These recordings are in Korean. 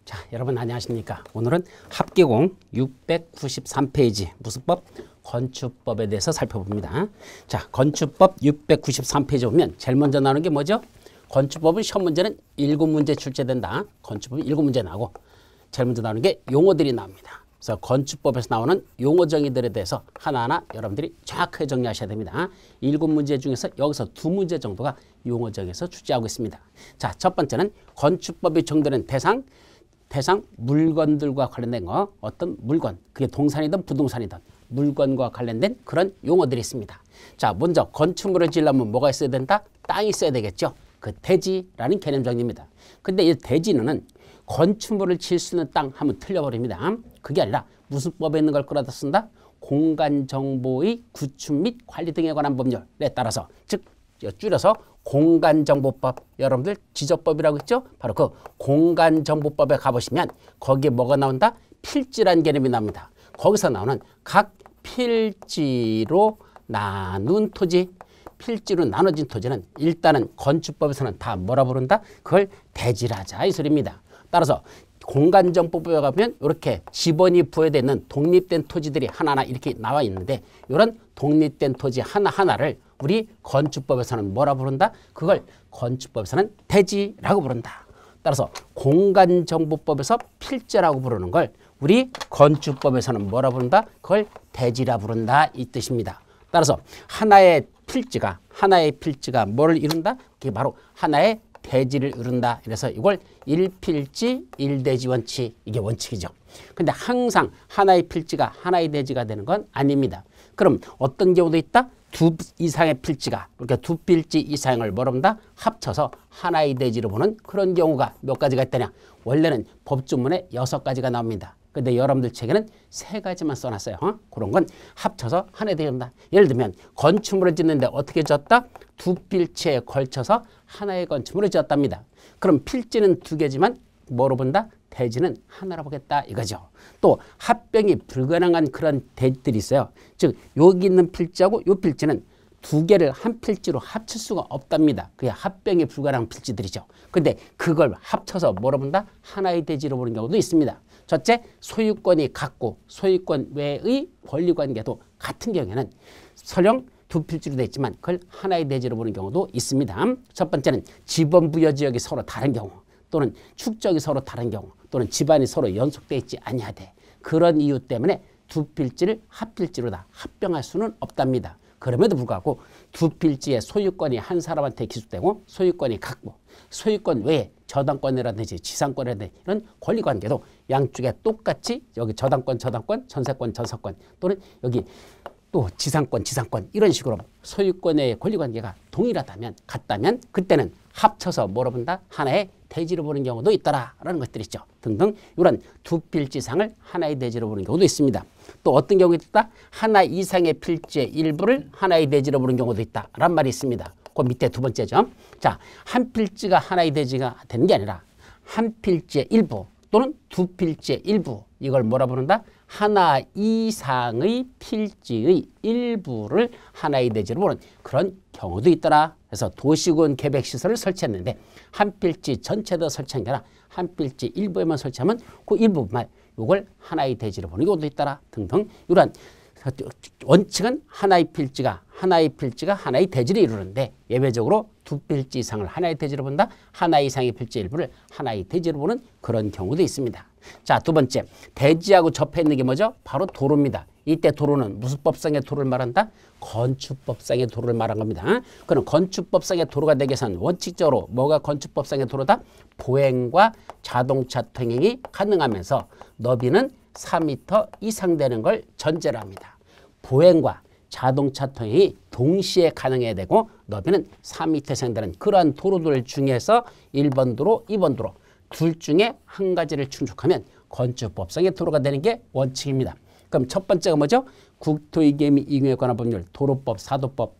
자, 여러분 안녕하십니까? 오늘은 합계공 693페이지 무수법 건축법에 대해서 살펴봅니다. 자, 건축법 693페이지 보면 제일 먼저 나오는 게 뭐죠? 건축법은 시험 문제는 7문제 출제된다. 건축법은 7문제 나오고 제일 먼저 나오는 게 용어들이 나옵니다. 그래서 건축법에서 나오는 용어 정의들에 대해서 하나하나 여러분들이 정확하게 정리하셔야 됩니다. 7문제 중에서 여기서 2문제 정도가 용어 정의에서 출제하고 있습니다. 자, 첫 번째는 건축법이 정되는 대상 물건들과 관련된 거, 어떤 물건, 그게 동산이든 부동산이든 물건과 관련된 그런 용어들이 있습니다. 자, 먼저 건축물을 지으려면 뭐가 있어야 된다? 땅이 있어야 되겠죠. 그 대지라는 개념 정리입니다. 근데 이 대지는 건축물을 지을 수 있는 땅 하면 틀려버립니다. 그게 아니라 무슨 법에 있는 걸 끌어다 쓴다? 공간정보의 구축 및 관리 등에 관한 법률에 따라서, 즉 줄여서 공간정보법, 여러분들 지적법이라고 했죠? 바로 그 공간정보법에 가보시면 거기에 뭐가 나온다? 필지란 개념이 나옵니다. 거기서 나오는 각 필지로 나눈 토지, 필지로 나눠진 토지는 일단은 건축법에서는 다 뭐라 부른다? 그걸 대지라자 이 소리입니다. 따라서 공간정보법에 가면 이렇게 지번이 부여되어 있는 독립된 토지들이 하나하나 이렇게 나와 있는데, 이런 독립된 토지 하나하나를 우리 건축법에서는 뭐라 부른다? 그걸 건축법에서는 대지라고 부른다. 따라서 공간정보법에서 필지라고 부르는 걸 우리 건축법에서는 뭐라 부른다? 그걸 대지라 부른다 이 뜻입니다. 따라서 하나의 필지가 뭐를 이룬다? 그게 바로 하나의 대지를 이룬다. 그래서 이걸 일필지 일대지 원칙, 이게 원칙이죠. 근데 항상 하나의 필지가 하나의 대지가 되는 건 아닙니다. 그럼 어떤 경우도 있다? 두 이상의 필지가, 그러니까 두 필지 이상을 뭐라 한다? 합쳐서 하나의 대지로 보는 그런 경우가 몇 가지가 있다냐? 원래는 법조문에 6가지가 나옵니다. 근데 여러분들 책에는 3가지만 써놨어요. 그런 건 합쳐서 하나의 대지입니다. 예를 들면 건축물을 짓는데 어떻게 지었다? 두 필지에 걸쳐서 하나의 건축물을 지었답니다. 그럼 필지는 2개지만 뭐로 본다? 대지는 하나로 보겠다 이거죠. 또 합병이 불가능한 그런 대지들이 있어요. 즉 여기 있는 필지하고 이 필지는 2개를 한 필지로 합칠 수가 없답니다. 그게 합병이 불가능한 필지들이죠. 근데 그걸 합쳐서 뭐로 본다? 하나의 대지로 보는 경우도 있습니다. 첫째, 소유권이 같고 소유권 외의 권리관계도 같은 경우에는 설령 두 필지로 되어 있지만 그걸 하나의 대지로 보는 경우도 있습니다. 첫 번째는 지번 부여 지역이 서로 다른 경우, 또는 축적이 서로 다른 경우, 또는 집안이 서로 연속되어 있지 아니하되, 그런 이유 때문에 두 필지를 합필지로 다 합병할 수는 없답니다. 그럼에도 불구하고 두 필지의 소유권이 한 사람한테 기속되고 소유권이 같고 소유권 외에 저당권이라든지 지상권이라든지 이런 권리관계도 양쪽에 똑같이, 여기 저당권, 전세권, 전세권, 또는 여기 또 지상권 이런 식으로 소유권의 권리관계가 동일하다면, 같다면 그때는 합쳐서 뭐로 본다? 하나의 대지로 보는 경우도 있다라는 것들이 있죠. 등등 이런 두 필지상을 하나의 대지로 보는 경우도 있습니다. 또 어떤 경우가 있다? 하나 이상의 필지의 일부를 하나의 대지로 보는 경우도 있다라는 말이 있습니다. 그 밑에 두 번째죠. 자, 한 필지가 하나의 대지가 되는 게 아니라 한 필지의 일부 또는 두 필지의 일부, 이걸 뭐라 부른다? 하나 이상의 필지의 일부를 하나의 대지로 보는 그런 경우도 있더라. 그래서 도시군 계획시설을 설치했는데 한 필지 전체도 설치한 게 아니라 한 필지 일부에만 설치하면 그 일부만 이걸 하나의 대지로 보는 경우도 있더라. 등등 이러한 원칙은 하나의 필지가 하나의 대지를 이루는데, 예외적으로 두 필지 이상을 하나의 대지로 본다. 하나 이상의 필지 일부를 하나의 대지로 보는 그런 경우도 있습니다. 자, 두 번째, 대지하고 접해 있는 게 뭐죠? 바로 도로입니다. 이때 도로는 무슨 법상의 도로를 말한다? 건축법상의 도로를 말한 겁니다. 그럼 건축법상의 도로가 되기 위해서는 원칙적으로 뭐가 건축법상의 도로다? 보행과 자동차 통행이 가능하면서 너비는 4m 이상 되는 걸 전제로 합니다. 보행과 자동차 통행이 동시에 가능해야 되고 너비는 4m 이상 되는 그러한 도로들 중에서 1번 도로, 2번 도로 둘 중에 한 가지를 충족하면 건축법상의 도로가 되는 게 원칙입니다. 그럼 첫 번째가 뭐죠? 국토의계 및 이용에 관한 법률, 도로법, 사도법,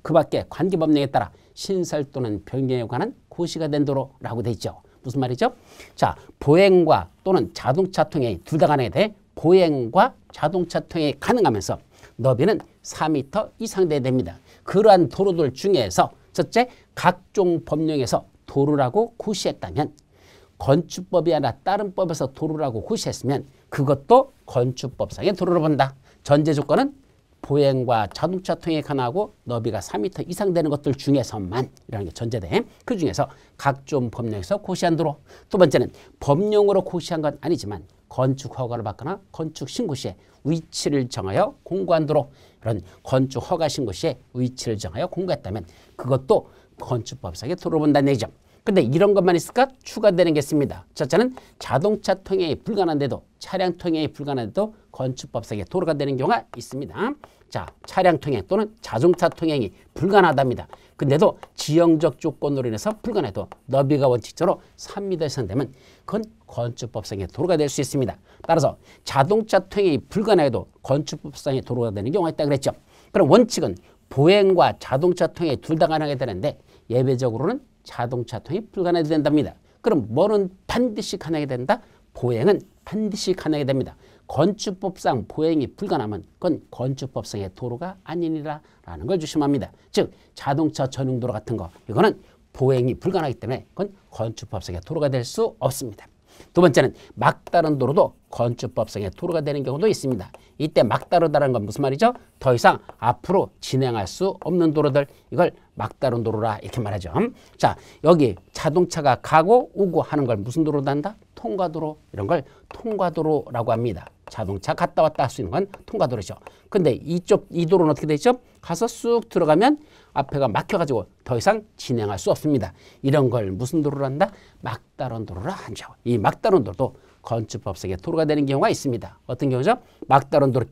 그 밖에 관계법령에 따라 신설 또는 변경에 관한 고시가 된 도로라고 돼 있죠. 무슨 말이죠? 자, 보행과 또는 자동차 통행이 둘 다 가능해야 돼. 보행과 자동차 통행이 가능하면서 너비는 4m 이상 돼야 됩니다. 그러한 도로들 중에서 첫째, 각종 법령에서 도로라고 고시했다면 건축법이 아니라 다른 법에서 도로라고 고시했으면 그것도 건축법상의 도로로 본다. 전제 조건은 보행과 자동차 통행이 가능하고 너비가 4m 이상 되는 것들 중에서만 이라는 게 전제돼. 그 중에서 각종 법령에서 고시한 도로. 두 번째는 법령으로 고시한 건 아니지만 건축 허가를 받거나 건축 신고 시에 위치를 정하여 공고한 도로. 이런 건축 허가 신고 시에 위치를 정하여 공고했다면 그것도 건축법상의 도로로 본다는 얘기죠. 근데 이런 것만 있을까? 추가되는 게 있습니다. 첫째는 자동차 통행이 불가능한데도 차량 통행이 불가능한데도 건축법상의 도로가 되는 경우가 있습니다. 자, 차량 통행 또는 자동차 통행이 불가능하답니다. 근데도 지형적 조건으로 인해서 불가능해도 너비가 원칙적으로 3m 이상 되면 그건 건축법상의 도로가 될 수 있습니다. 따라서 자동차 통행이 불가능해도 건축법상의 도로가 되는 경우가 있다 그랬죠. 그럼 원칙은 보행과 자동차 통행이 둘 다 가능하게 되는데 예외적으로는 자동차 통행이 불가능하게 된답니다. 그럼 뭐는 반드시 가능하게 된다? 보행은 반드시 가능하게 됩니다. 건축법상 보행이 불가능하면 그건 건축법상의 도로가 아니니라라는 걸 조심합니다. 즉 자동차 전용도로 같은 거 이거는 보행이 불가능하기 때문에 그건 건축법상의 도로가 될 수 없습니다. 두 번째는 막다른 도로도 건축법상의 도로가 되는 경우도 있습니다. 이때 막다르다는 건 무슨 말이죠? 더 이상 앞으로 진행할 수 없는 도로들 이걸 막다른 도로라 이렇게 말하죠. 자, 여기 자동차가 가고 오고 하는 걸 무슨 도로로 한다? 통과도로. 이런 걸 통과도로라고 합니다. 자동차 갔다 왔다 할 수 있는 건 통과도로죠. 근데 이 도로는 어떻게 되죠? 가서 쑥 들어가면 앞에가 막혀가지고 더 이상 진행할 수 없습니다. 이런 걸 무슨 도로로 한다? 막다른 도로라 하죠. 이 막다른 도로도 건축법상의 도로가 되는 경우가 있습니다. 어떤 경우죠? 막다른 도로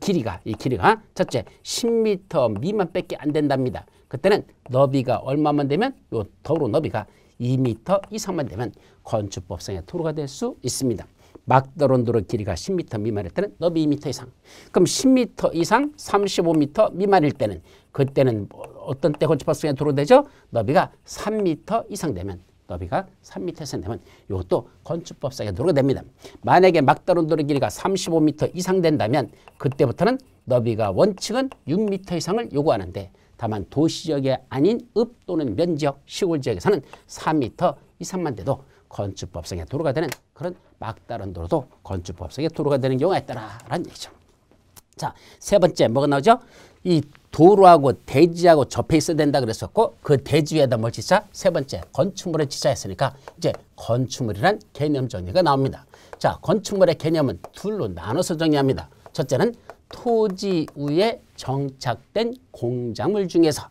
이 길이가 첫째 10m 미만밖에 안 된답니다. 그때는 너비가 얼마만 되면 요 도로 너비가 2m 이상만 되면 건축법상의 도로가 될 수 있습니다. 막다른 도로 길이가 10m 미만일 때는 너비 2m 이상. 그럼 10m 이상 35m 미만일 때는 그때는 어떤 때 건축법상의 도로 되죠? 너비가 3m 이상 되면 너비가 3m 이상 되면 이것도 건축법상의 도로가 됩니다. 만약에 막다른 도로 길이가 35m 이상 된다면 그때부터는 너비가 원칙은 6m 이상을 요구하는데 다만 도시지역이 아닌 읍 또는 면지역, 시골 지역에서는 4m 이상만 돼도 건축법상의 도로가 되는 그런 막다른 도로도 건축법상의 도로가 되는 경우가 있다라는 얘기죠. 자, 세 번째 뭐가 나오죠? 이 도로하고 대지하고 접해 있어야 된다 그랬었고 그 대지 위에다 뭘 짓자? 세 번째 건축물을 짓자 했으니까 이제 건축물이란 개념 정리가 나옵니다. 자, 건축물의 개념은 둘로 나눠서 정리합니다. 첫째는 토지 위에 정착된 공작물 중에서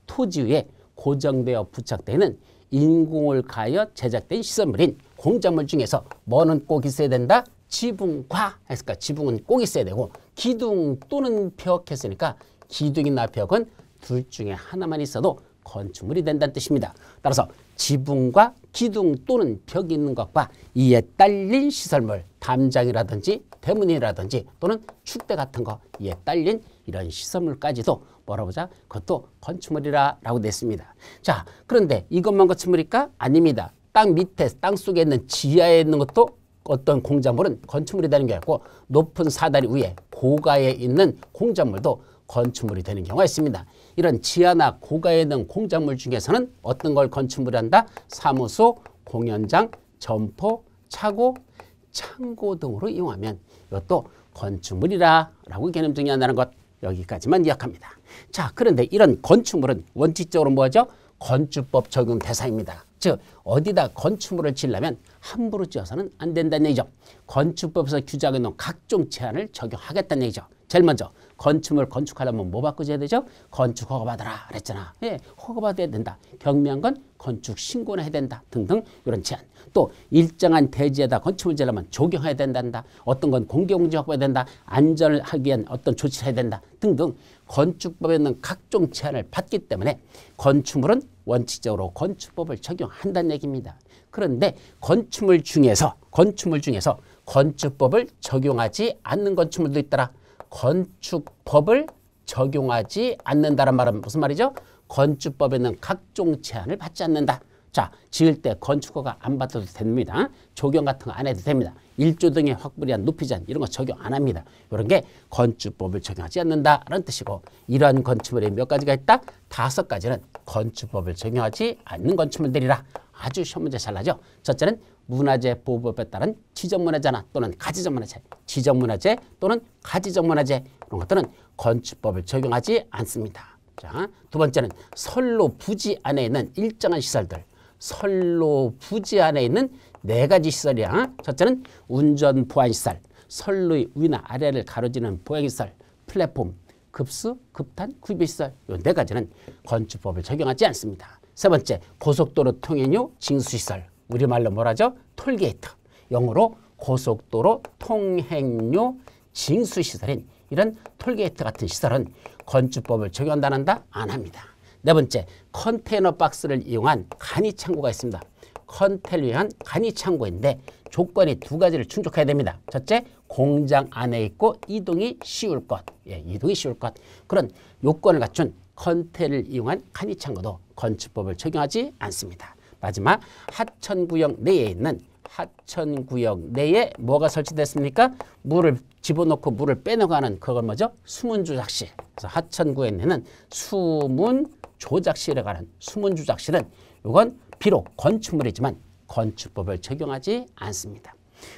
토지 위에 고정되어 부착되어 있는 인공을 가하여 제작된 시설물인 공작물 중에서 뭐는 꼭 있어야 된다? 지붕과 했으니까 지붕은 꼭 있어야 되고 기둥 또는 벽 했으니까 기둥이나 벽은 둘 중에 하나만 있어도 건축물이 된다는 뜻입니다. 따라서 지붕과 기둥 또는 벽이 있는 것과 이에 딸린 시설물, 담장이라든지 대문이라든지 또는 축대 같은 거 이에 딸린 이런 시설물까지도 뭐라 보자? 그것도 건축물이라고 냈습니다. 자, 그런데 이것만 건축물일까? 아닙니다. 땅 밑에 땅 속에 있는 지하에 있는 것도 어떤 공작물은 건축물이 되는 게 있고 높은 사다리 위에 고가에 있는 공작물도 건축물이 되는 경우가 있습니다. 이런 지하나 고가에 있는 공작물 중에서는 어떤 걸 건축물이 한다? 사무소, 공연장, 점포, 차고, 창고 등으로 이용하면 이것도 건축물이라고 개념 정의한다는 것 여기까지만 기억합니다. 자, 그런데 이런 건축물은 원칙적으로 뭐죠? 건축법 적용 대상입니다. 즉 어디다 건축물을 지으려면 함부로 지어서는 안 된다는 얘기죠. 건축법에서 규정해 놓은 각종 제한을 적용하겠다는 얘기죠. 제일 먼저 건축물 건축하려면 뭐 받고 지어야 되죠? 건축 허가 받아라 그랬잖아. 예, 허가 받아야 된다. 경미한 건 건축 신고는 해야 된다 등등 이런 제한. 또 일정한 대지에다 건축물 지으려면 조경해야 된다. 어떤 건 공개공지 확보해야 된다. 안전을 하기 위한 어떤 조치를 해야 된다 등등 건축법에 있는 각종 제한을 받기 때문에 건축물은 원칙적으로 건축법을 적용한다는 얘기입니다. 그런데 건축물 중에서 건축법을 적용하지 않는 건축물도 있더라. 건축법을 적용하지 않는다란 말은 무슨 말이죠? 건축법에 있는 각종 제한을 받지 않는다. 자, 지을 때 건축허가 안 받아도 됩니다. 조경 같은 거 안 해도 됩니다. 1조 등의 확보에 대한 높이 제한 이런 거 적용 안 합니다. 이런 게 건축법을 적용하지 않는다라는 뜻이고 이러한 건축물이 몇 가지가 있다? 5가지는 건축법을 적용하지 않는 건축물들이라 아주 시험 문제 잘 나죠. 첫째는 문화재 보호법에 따른 지정문화재나 또는 가지정문화재, 지정문화재 또는 가지정문화재 이런 것들은 건축법을 적용하지 않습니다. 자, 두 번째는 선로 부지 안에 있는 일정한 시설들, 선로 부지 안에 있는 네 가지 시설이야. 첫째는 운전 보안시설, 선로의 위나 아래를 가로지르는 보행시설, 플랫폼, 급수, 급탄, 구비시설 이 네 가지는 건축법을 적용하지 않습니다. 세 번째, 고속도로 통행료 징수시설, 우리말로 뭐라죠? 톨게이트, 영어로 고속도로 통행료 징수시설인 이런 톨게이트 같은 시설은 건축법을 적용한다 안 합니다. 네 번째, 컨테이너 박스를 이용한 간이창고가 있습니다. 컨테이너를 위한 간이창고인데 조건이 두 가지를 충족해야 됩니다. 첫째, 공장 안에 있고 이동이 쉬울 것, 이동이 쉬울 것. 그런 요건을 갖춘 컨테이너를 이용한 간이창고도 건축법을 적용하지 않습니다. 마지막, 하천구역 내에 있는 하천구역 내에 뭐가 설치됐습니까? 물을 집어넣고 물을 빼내가는 그걸 뭐죠? 수문조작실. 그래서 하천구역 내는 수문조작실에 가는 수문조작실은 이건 비록 건축물이지만 건축법을 적용하지 않습니다.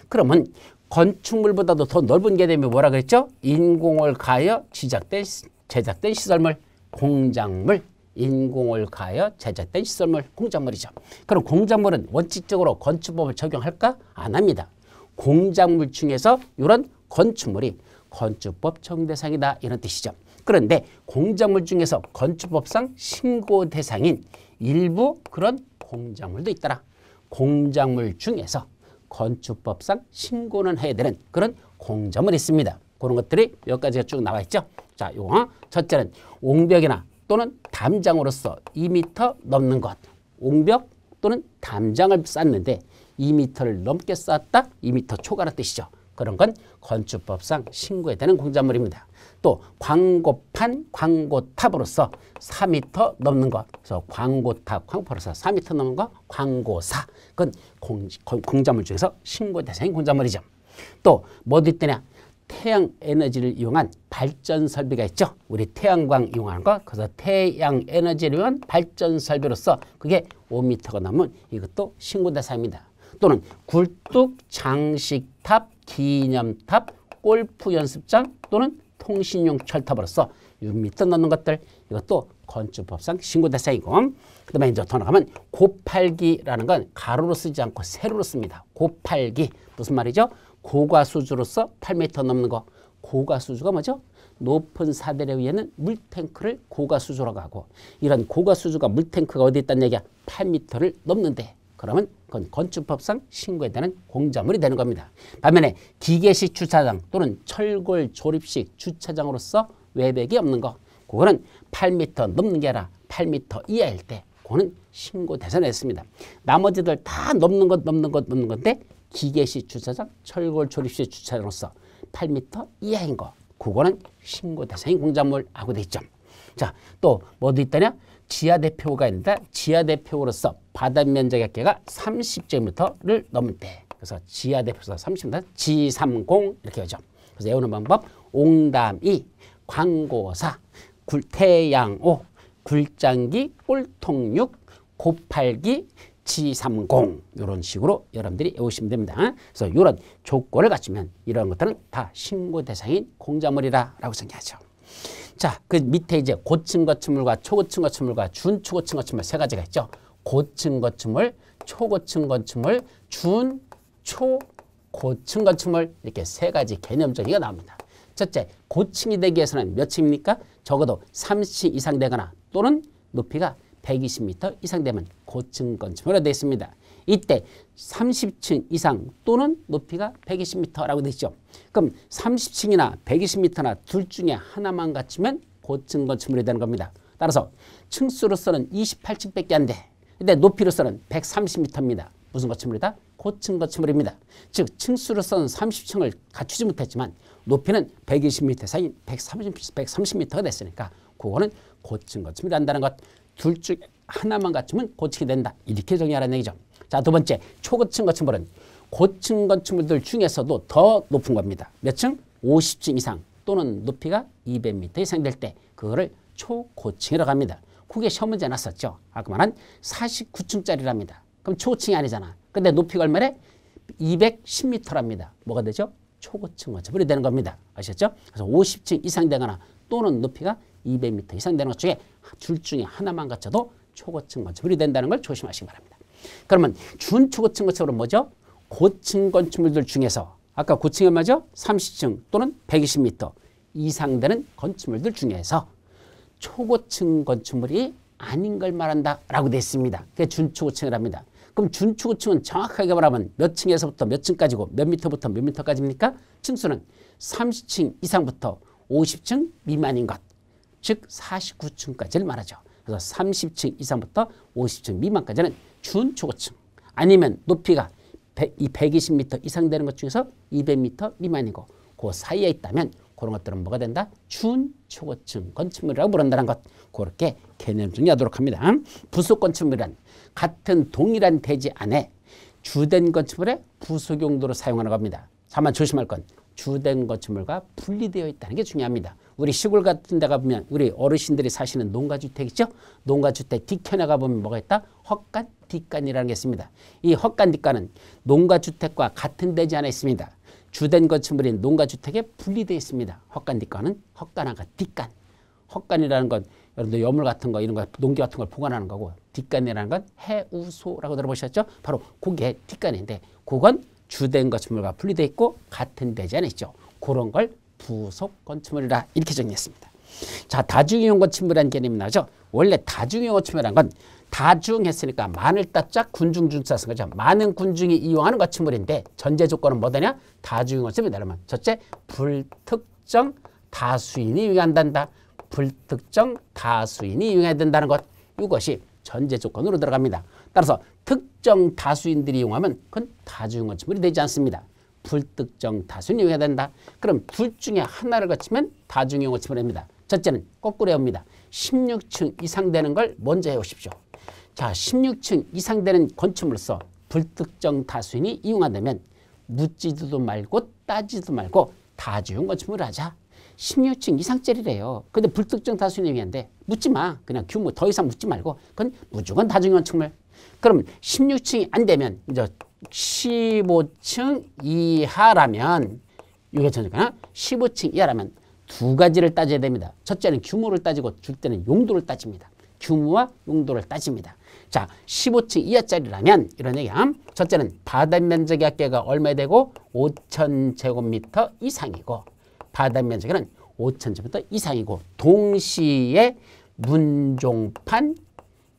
그러면 건축물보다도 더 넓은 개념이 뭐라 그랬죠? 인공을 가하여 제작된 시설물, 공작물, 인공을 가하여 제작된 시설물, 공작물이죠. 그럼 공작물은 원칙적으로 건축법을 적용할까? 안 합니다. 공작물 중에서 이런 건축물이 건축법 적용 대상이다 이런 뜻이죠. 그런데 공작물 중에서 건축법상 신고 대상인 일부 그런 공작물도 있더라. 공작물 중에서 건축법상 신고는 해야 되는 그런 공작물이 있습니다. 그런 것들이 몇 가지가 쭉 나와 있죠. 자, 요거 첫째는 옹벽이나 또는 담장으로서 2m 넘는 것. 옹벽 또는 담장을 쌓는데 2m를 넘게 쌓았다. 2m 초과라는 뜻이죠. 그런 건 건축법상 신고해야 되는 공작물입니다. 또 광고판, 광고탑으로서 4m 넘는 것. 그래서 광고탑, 광고로서 4m 넘는 것, 광고사. 그건 공작물 중에서 신고 대상인 공작물이죠. 또 뭐도 있더냐? 태양 에너지를 이용한 발전 설비가 있죠. 우리 태양광 이용하는 거. 그래서 태양 에너지를 이용한 발전 설비로서 그게 5m가 넘으면 이것도 신고 대상입니다. 또는 굴뚝, 장식탑, 기념탑, 골프 연습장 또는 통신용 철탑으로서 6m 넘는 것들 이것도 건축법상 신고 대상이고, 그 다음에 이제 더 나가면 고팔기라는 건 가로로 쓰지 않고 세로로 씁니다. 고팔기 무슨 말이죠? 고가수주로서 8m 넘는 거. 고가수주가 뭐죠? 높은 사대려 위에는 물탱크를 고가수주라고 하고, 이런 고가수주가 물탱크가 어디 있다는 얘기야? 8m를 넘는데 그러면 그건 건축법상 신고해야 되는 공작물이 되는 겁니다. 반면에 기계식 주차장 또는 철골 조립식 주차장으로서 외벽이 없는 거, 그거는 8m 넘는 게 아니라 8m 이하일 때 그거는 신고 대상이 있습니다. 나머지들 다 넘는 건데 기계식 주차장, 철골 조립식 주차장으로서 8m 이하인 거, 그거는 신고 대상인 공작물하고 돼 있죠. 자, 또 뭐도 있다냐? 지하 대표가 있는데 지하 대표로서 바닥 면적 합계가 30제곱미터를 넘을 때, 그래서 지하 대표로서 30m, G30 이렇게 하죠. 그래서 외우는 방법: 옹담이, 광고사, 태양오, 굴장기, 꼴통육, 고팔기, G30 이런 식으로 여러분들이 외우시면 됩니다. 그래서 이런 조건을 갖추면 이런 것들은 다 신고 대상인 공작물이라고 생각하죠. 자, 그 밑에 이제 고층 건축물과 초고층 건축물과 준초고층 건축물 세 가지가 있죠. 고층 건축물, 초고층 건축물, 준, 초, 고층 건축물 이렇게 세 가지 개념적이가 나옵니다. 첫째, 고층이 되기 위해서는 몇 층입니까? 적어도 30층 이상 되거나 또는 높이가 120m 이상 되면 고층 건축물로 되어 있습니다. 이때 30층 이상 또는 높이가 120m라고 되어 있죠. 그럼 30층이나 120m나 둘 중에 하나만 갖추면 고층 건축물이 되는 겁니다. 따라서 층수로서는 28층밖에 안 돼. 근데 높이로서는 130m입니다. 무슨 건축물이다? 고층 건축물입니다. 즉 층수로서는 30층을 갖추지 못했지만 높이는 120m 이상인 130m가 됐으니까 그거는 고층 건축물이 한다는 것. 둘 중 하나만 갖추면 고층이 된다. 이렇게 정의하라는 얘기죠. 자, 두 번째, 초고층 건축물은 고층 건축물들 중에서도 더 높은 겁니다. 몇 층? 50층 이상 또는 높이가 200m 이상 될 때 그거를 초고층이라고 합니다. 그게 시험 문제 났었죠. 아까 말한 49층짜리랍니다. 그럼 초고층이 아니잖아. 근데 높이가 얼마래? 210m랍니다. 뭐가 되죠? 초고층 건축물이 되는 겁니다. 아셨죠? 그래서 50층 이상 되거나 또는 높이가 200m 이상 되는 것 중에 둘 중에 하나만 갖춰도 초고층 건축물이 된다는 걸 조심하시기 바랍니다. 그러면 준초고층 건축물은 뭐죠? 고층 건축물들 중에서 아까 고층이 얼마죠? 30층 또는 120m 이상 되는 건축물들 중에서 초고층 건축물이 아닌 걸 말한다라고 되어 있습니다. 그게 준초고층이랍니다. 그럼 준초고층은 정확하게 말하면 몇 층에서부터 몇 층까지고 몇 미터부터 몇 미터까지입니까? 층수는 30층 이상부터 50층 미만인 것, 즉 49층까지를 말하죠. 그래서 30층 이상부터 50층 미만까지는 준초고층. 아니면 높이가 120m 이상 되는 것 중에서 200m 미만이고 그 사이에 있다면 그런 것들은 뭐가 된다? 준초고층 건축물이라고 부른다는 것. 그렇게 개념 정리하도록 합니다. 부속 건축물이란 같은 동일한 대지 안에 주된 건축물의 부속 용도로 사용하는 겁니다. 다만 조심할 건 주된 건축물과 분리되어 있다는 게 중요합니다. 우리 시골 같은 데 가보면 우리 어르신들이 사시는 농가주택 있죠? 농가주택 뒤편에 가보면 뭐가 있다? 헛간, 뒷간이라는 게 있습니다. 이 헛간, 뒷간은 농가주택과 같은 대지 안에 있습니다. 주된 건축물인 농가주택에 분리되어 있습니다. 헛간, 뒷간은 헛간하고 뒷간. 헛간이라는 건 여러분들 여물 같은 거 이런 거 농기 같은 걸 보관하는 거고 뒷간이라는 건 해우소라고 들어보셨죠? 바로 그게 뒷간인데 그건 주된 건축물과 분리되어 있고 같은 대지 안에 있죠. 그런 걸 부속 건축물이라 이렇게 정리했습니다. 자, 다중이용 건축물이라는 개념이 나오죠. 원래 다중이용 건축물이라는 건 다중했으니까 많을 따자 군중중자 쓴 거죠. 많은 군중이 이용하는 건축물인데 전제 조건은 뭐더냐? 다중이용 건축물이다. 그러면 첫째, 불특정 다수인이 이용한다. 불특정 다수인이 이용해야 된다는 것. 이것이 전제 조건으로 들어갑니다. 따라서 특정 다수인들이 이용하면 그건 다중이용 건축물이 되지 않습니다. 불특정 다수인이 이용해야 된다. 그럼 둘 중에 하나를 거치면 다중이용 건축물입니다. 첫째는 거꾸로 해옵니다. 16층 이상 되는 걸 먼저 해오십시오. 자, 16층 이상 되는 건축물로서 불특정 다수인이 이용한다면 묻지도 말고 따지도 말고 다중이용 건축물을 하자. 16층 이상짜리래요. 근데 불특정 다수인이 이용하는데 묻지 마. 그냥 규모 더 이상 묻지 말고 그건 무조건 다중이용 건축물. 그럼 16층이 안 되면 이제 15층 이하라면 이게 전제가 15층 이하라면 두 가지를 따져야 됩니다. 첫째는 규모를 따지고 둘째는 용도를 따집니다. 규모와 용도를 따집니다. 자, 15층 이하짜리라면 이런 얘기야. 첫째는 바닥 면적의 합계가 얼마 되고 5,000제곱미터 이상이고 바닥 면적은 5,000제곱미터 이상이고 동시에 문종판,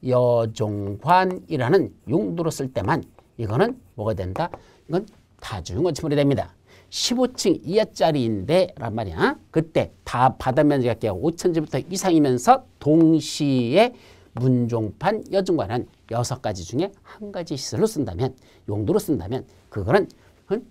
여종관이라는 용도로 쓸 때만 이거는 뭐가 된다? 이건 다중이용 건축물이 됩니다. 15층 이하짜리인데 란 말이야. 그때 다 바닥 면적의 합계가 5,000제곱미터 이상이면서 동시에 문종판, 여종관은 6가지 중에 한 가지 시설로 쓴다면 용도로 쓴다면 그거는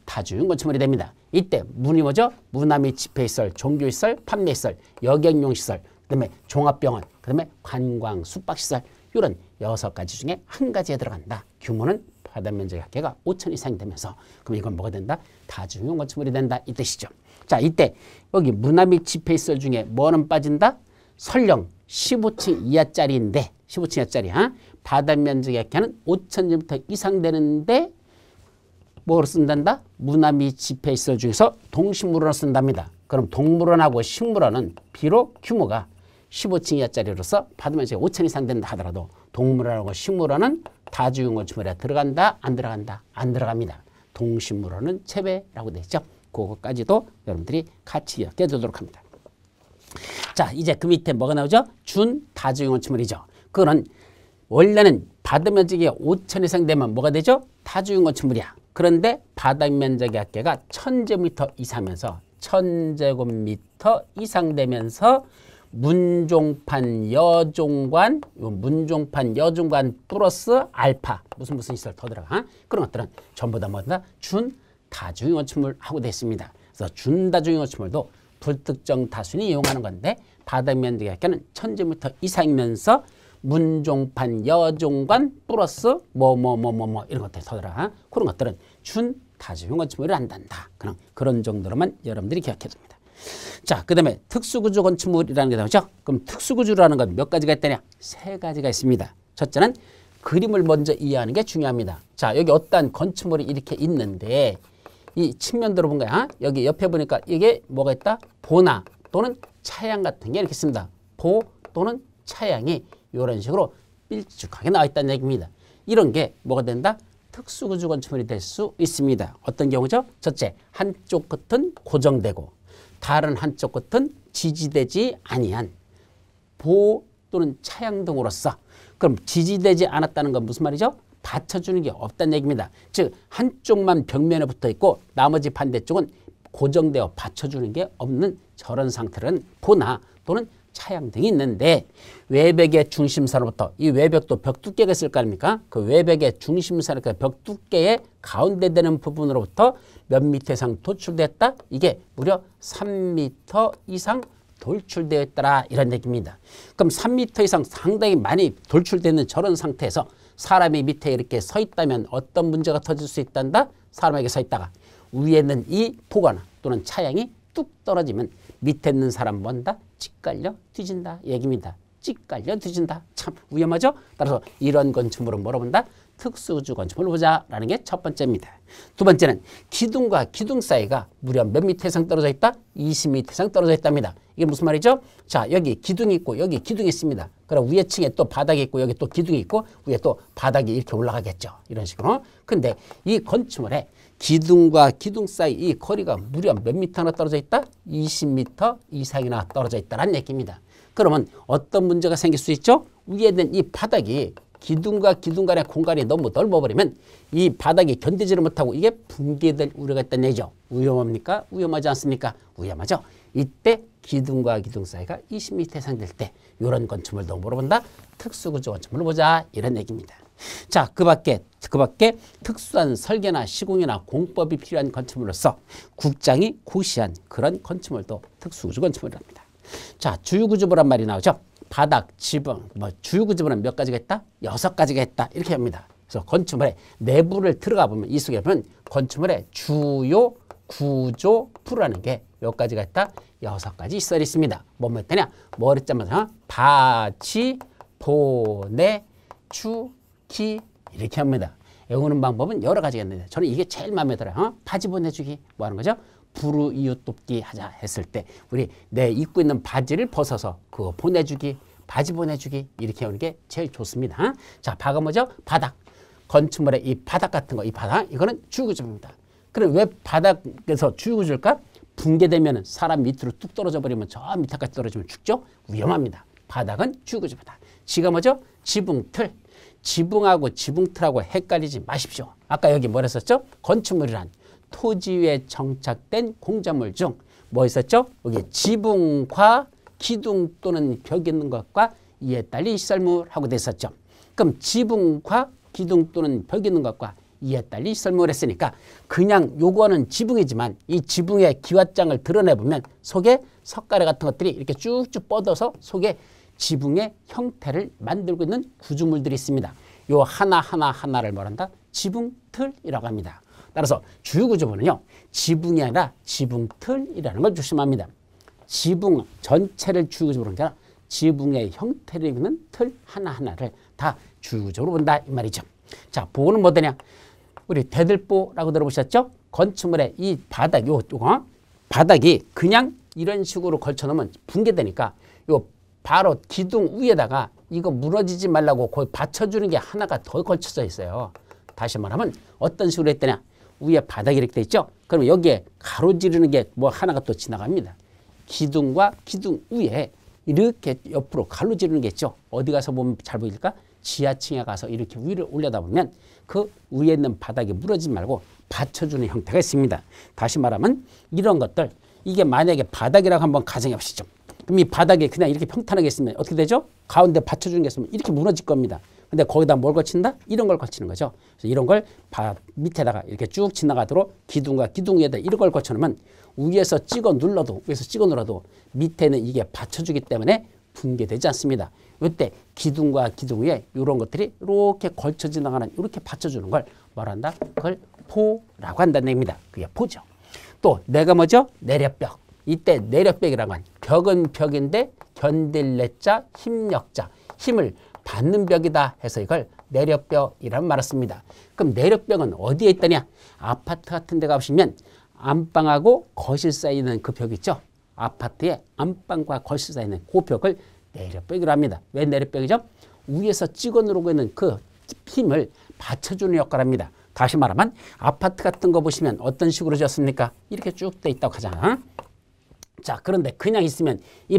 다중이용 건축물이 됩니다. 이때 문이 뭐죠? 문화 및 집회시설, 종교시설, 판매시설, 여객용시설, 그다음에 종합병원, 그다음에 관광, 숙박시설 이런 6가지 중에 한 가지에 들어간다. 규모는 바닥 면적의 합계가 5,000 이상이 되면서 그럼 이건 뭐가 된다? 다중이용 건축물이 된다 이 뜻이죠. 자, 이때 여기 문화 및 집회시설 중에 뭐는 빠진다? 설령 15층 이하짜리인데 15층 이하짜리야. 바닥 면적의 합계는 5,000제곱미터 이상 되는데 뭐로 쓴단다? 문화 및 집회시설 중에서 동식물원을 쓴답니다. 그럼 동물원하고 식물원은 비록 규모가 15층 이하짜리로서 바닥 면적이 5,000 이상 된다 하더라도 동물원하고 식물원은 다중이용 건축물에 들어간다? 안 들어간다? 안 들어갑니다. 동식물원은 제외라고 되어 있죠. 그것까지도 여러분들이 같이 기억해 두도록 합니다. 자, 이제 그 밑에 뭐가 나오죠? 준 다중이용 건축물이죠. 그거는 원래는 바닥 면적이 5,000 이상 되면 뭐가 되죠? 다중이용 건축물이야. 그런데 바닥 면적의 합계가 1,000제곱미터 이상이면서 1,000제곱미터 이상 되면서 문종판, 여종관, 문종판, 여종관 플러스 알파 무슨 시설 더 들어가. 그런 것들은 전부 다 뭐다? 준 다중이용 건축물 하고 됐습니다. 그래서 준 다중이용 건축물도 불특정 다수인이 이용하는 건데 바닥 면적의 합계는 1,000제곱미터 이상이면서 문종판, 여종관 플러스 이런 것들 더 들어가. 그런 것들은 준 다중이용 건축물을 한단다. 그런 정도로만 여러분들이 기억해 둡니다. 자, 그 다음에 특수구조 건축물이라는 게 나오죠. 그럼 특수구조라는 건 몇 가지가 있다냐? 3가지가 있습니다. 첫째는 그림을 먼저 이해하는 게 중요합니다. 자, 여기 어떠한 건축물이 이렇게 있는데 이 측면도로 본 거야. 여기 옆에 보니까 이게 뭐가 있다? 보나 또는 차양 같은 게 이렇게 있습니다. 보 또는 차양이 이런 식으로 삐쭉하게 나와 있다는 얘기입니다. 이런 게 뭐가 된다? 특수구조 건축물이 될 수 있습니다. 어떤 경우죠? 첫째, 한쪽 끝은 고정되고 다른 한쪽 끝은 지지되지 아니한 보 또는 차양 등으로서. 그럼 지지되지 않았다는 건 무슨 말이죠? 받쳐주는 게 없다는 얘기입니다. 즉 한쪽만 벽면에 붙어 있고 나머지 반대쪽은 고정되어 받쳐주는 게 없는 저런 상태는 보나 또는 차양 등이 있는데 외벽의 중심선으로부터 이 외벽도 벽 두께가 있을 거 아닙니까? 그 외벽의 중심선이니까 벽 두께의 가운데 되는 부분으로부터 몇 미터 이상 도출됐다? 이게 무려 3m 이상 돌출되어 있더라 이런 얘기입니다. 그럼 3m 이상 상당히 많이 돌출되어 있는 저런 상태에서 사람이 밑에 이렇게 서 있다면 어떤 문제가 터질 수 있단다? 사람에게 서 있다가 위에 있는 이 보거나 또는 차양이 뚝 떨어지면 밑에 있는 사람 뭔다? 찌깔려 뒤진다 얘기입니다. 찌깔려 뒤진다. 참 위험하죠? 따라서 이런 건축물은 뭐로 본다? 특수구조 건축물을 보자라는 게 첫 번째입니다. 두 번째는 기둥과 기둥 사이가 무려 몇 미터 이상 떨어져 있다? 20m 이상 떨어져 있답니다. 이게 무슨 말이죠? 자, 여기 기둥이 있고 여기 기둥이 있습니다. 그럼 위에 층에 또 바닥이 있고 여기 또 기둥이 있고 위에 또 바닥이 이렇게 올라가겠죠. 이런 식으로. 근데 이 건축물에 기둥과 기둥 사이 이 거리가 무려 몇 미터나 떨어져 있다? 20m 이상이나 떨어져 있다는 얘기입니다. 그러면 어떤 문제가 생길 수 있죠? 위에 있는 이 바닥이 기둥과 기둥 간의 공간이 너무 넓어버리면 이 바닥이 견디지를 못하고 이게 붕괴될 우려가 있다는 얘기죠. 위험합니까? 위험하지 않습니까? 위험하죠. 이때 기둥과 기둥 사이가 20m 이상 될 때 이런 건축물도 물어본다. 특수구조 건축물을 보자 이런 얘기입니다. 자, 그 밖에 특수한 설계나 시공이나 공법이 필요한 건축물로서 국장이 고시한 그런 건축물도 특수구조 건축물이랍니다. 자, 주요구조부란 말이 나오죠. 바닥, 지붕, 주요구조부는 몇 가지가 있다? 6가지가 있다. 이렇게 합니다. 그래서 건축물의 내부를 들어가 보면 이 속에 보면 건축물의 주요 구조부라는 게 몇 가지가 있다? 6가지 있어 있습니다. 뭐뭐 있다냐? 뭐를 짜면서 바치, 보내, 주기 이렇게 합니다. 외우는 방법은 여러 가지가 있는데 저는 이게 제일 마음에 들어요. 바지 보내주기 뭐 하는 거죠? 부르 이웃 돕기 하자 했을 때 우리 내 입고 있는 바지를 벗어서 그거 보내주기, 바지 보내주기 이렇게 하는 게 제일 좋습니다. 자, 바가 뭐죠? 바닥. 건축물의 이 바닥 같은 거, 이 바닥 이거는 주요구조입니다. 그럼 왜 바닥에서 주요구조일까? 붕괴되면 사람 밑으로 뚝 떨어져 버리면 저 밑에까지 떨어지면 죽죠? 위험합니다. 바닥은 주요구조입니다. 지가 뭐죠? 지붕틀. 지붕하고 지붕틀하고 헷갈리지 마십시오. 아까 여기 뭐 했었죠? 건축물이란 토지 위에 정착된 공작물 중 뭐 있었죠? 여기 지붕과 기둥 또는 벽이 있는 것과 이에 딸린 시설물하고 돼 있었죠. 그럼 지붕과 기둥 또는 벽이 있는 것과 이에 딸린 시설물 했으니까 그냥 요거는 지붕이지만 이 지붕의 기와장을 드러내보면 속에 석가래 같은 것들이 이렇게 쭉쭉 뻗어서 속에 지붕의 형태를 만들고 있는 구조물들이 있습니다. 요 하나를 뭐란다? 지붕틀이라고 합니다. 따라서 주요구조부는요. 지붕이 아니라 지붕틀이라는 걸 조심합니다. 지붕 전체를 주요구조로 보는 게 아니라 지붕의 형태를 입는 틀 하나하나를 다 주요구조로 본다 이 말이죠. 자, 보호는 뭐 되냐? 우리 대들보라고 들어보셨죠? 건축물의 이 바닥, 요거 바닥이 그냥 이런 식으로 걸쳐놓으면 붕괴되니까 요 바로 기둥 위에다가 이거 무너지지 말라고 거의 받쳐주는 게 하나가 더 걸쳐져 있어요. 다시 말하면 어떤 식으로 했더냐? 위에 바닥이 이렇게 돼 있죠? 그러면 여기에 가로지르는 게 뭐 하나가 또 지나갑니다. 기둥과 기둥 위에 이렇게 옆으로 가로지르는 게 있죠? 어디 가서 보면 잘 보일까? 지하층에 가서 이렇게 위를 올려다보면 그 위에 있는 바닥이 무너지지 말고 받쳐주는 형태가 있습니다. 다시 말하면 이런 것들, 이게 만약에 바닥이라고 한번 가정해 보시죠. 그럼 이 바닥에 그냥 이렇게 평탄하게 있으면 어떻게 되죠? 가운데 받쳐주는 게 있으면 이렇게 무너질 겁니다. 근데 거기다 뭘 걸친다? 이런 걸 걸치는 거죠. 그래서 이런 걸 밑에다가 이렇게 쭉 지나가도록 기둥과 기둥 위에다 이런 걸 걸쳐놓으면 위에서 찍어 눌러도 밑에는 이게 받쳐주기 때문에 붕괴되지 않습니다. 이때 기둥과 기둥 위에 이런 것들이 이렇게 걸쳐 지나가는 이렇게 받쳐주는 걸 뭐란다? 그걸 포라고 한다는 얘기입니다. 그게 포죠. 또 내가 뭐죠? 내력벽. 이때 내력벽이라고 하는 벽은 벽인데 견딜 내자 힘력자. 힘을 받는 벽이다 해서 이걸 내력벽이라는 말을 씁니다. 그럼 내력벽은 어디에 있다냐? 아파트 같은 데 가보시면 안방하고 거실 사이에 있는 그 벽 있죠? 아파트의 안방과 거실 사이에 있는 그 벽을 내력벽이라고 합니다. 왜 내력벽이죠? 위에서 찍어 누르고 있는 그 힘을 받쳐주는 역할을 합니다. 다시 말하면 아파트 같은 거 보시면 어떤 식으로 지었습니까? 이렇게 쭉 돼 있다고 하잖아. 자, 그런데 그냥 있으면 이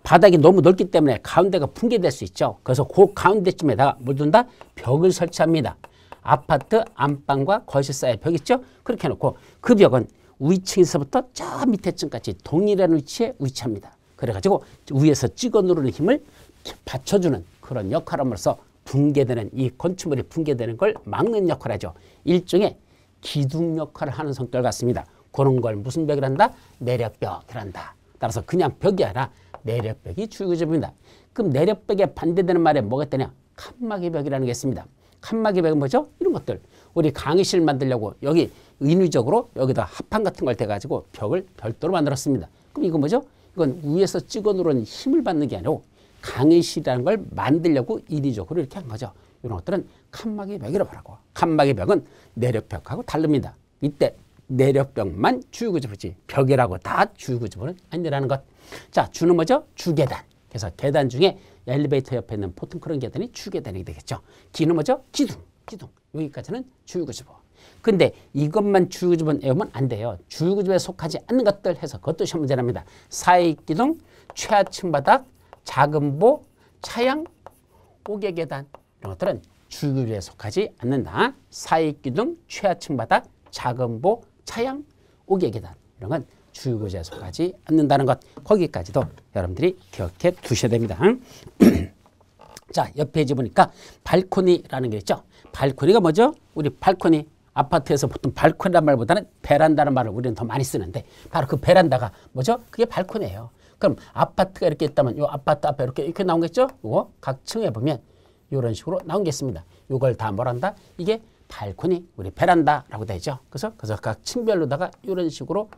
바닥이 너무 넓기 때문에 가운데가 붕괴될 수 있죠. 그래서 그 가운데쯤에다가 뭘 둔다? 벽을 설치합니다. 아파트 안방과 거실 사이에 벽 있죠? 그렇게 해놓고 그 벽은 위층에서부터 저 밑에층까지 동일한 위치에 위치합니다. 그래가지고 위에서 찍어 누르는 힘을 받쳐주는 그런 역할함으로써 붕괴되는 이 건축물이 붕괴되는 걸 막는 역할을 하죠. 일종의 기둥 역할을 하는 성격을 갖습니다. 그런 걸 무슨 벽이란다? 내력벽이란다. 따라서 그냥 벽이 아니라 내력벽이 주요구조입니다. 그럼 내력벽에 반대되는 말에 뭐가 있다냐? 칸막이 벽이라는 게 있습니다. 칸막이 벽은 뭐죠? 이런 것들. 우리 강의실 만들려고 여기 인위적으로 여기다 합판 같은 걸 대가지고 벽을 별도로 만들었습니다. 그럼 이건 뭐죠? 이건 위에서 찍어 누르는 힘을 받는 게 아니고 강의실이라는 걸 만들려고 인위적으로 이렇게 한 거죠. 이런 것들은 칸막이 벽이라고 하고, 칸막이 벽은 내력벽하고 다릅니다. 이때 내력벽만 주요구조부지 벽이라고 다 주요구조부는 아니라는 것. 자, 주는 뭐죠? 주계단. 그래서 계단 중에 엘리베이터 옆에 있는 보통 그런 계단이 주계단이 되겠죠. 기는 뭐죠? 기둥. 여기까지는 주요구조부. 근데 이것만 주요구조부는 외우면 안 돼요. 주요구조부에 속하지 않는 것들 해서 그것도 시험 문제 납니다. 사익기둥, 최하층 바닥, 작은보, 차양, 옥외계단 이런 것들은 주요구조부에 속하지 않는다. 사익기둥, 최하층 바닥, 작은보, 차양, 옥외계단 이런 건 주요구조에 속하지 않는다는 것. 거기까지도 여러분들이 기억해 두셔야 됩니다. 자, 옆 페이지 보니까 발코니라는 게 있죠. 발코니가 뭐죠? 우리 발코니, 아파트에서 보통 발코니란 말보다는 베란다는 말을 우리는 더 많이 쓰는데 바로 그 베란다가 뭐죠? 그게 발코니예요. 그럼 아파트가 이렇게 있다면 이 아파트 앞에 이렇게 나오겠죠? 이거 각 층에 보면 이런 식으로 나온 게 있습니다. 이걸 다 뭐란다? 이게 발코니, 우리 베란다라고 되죠. 그래서 각 층별로다가 이런 식으로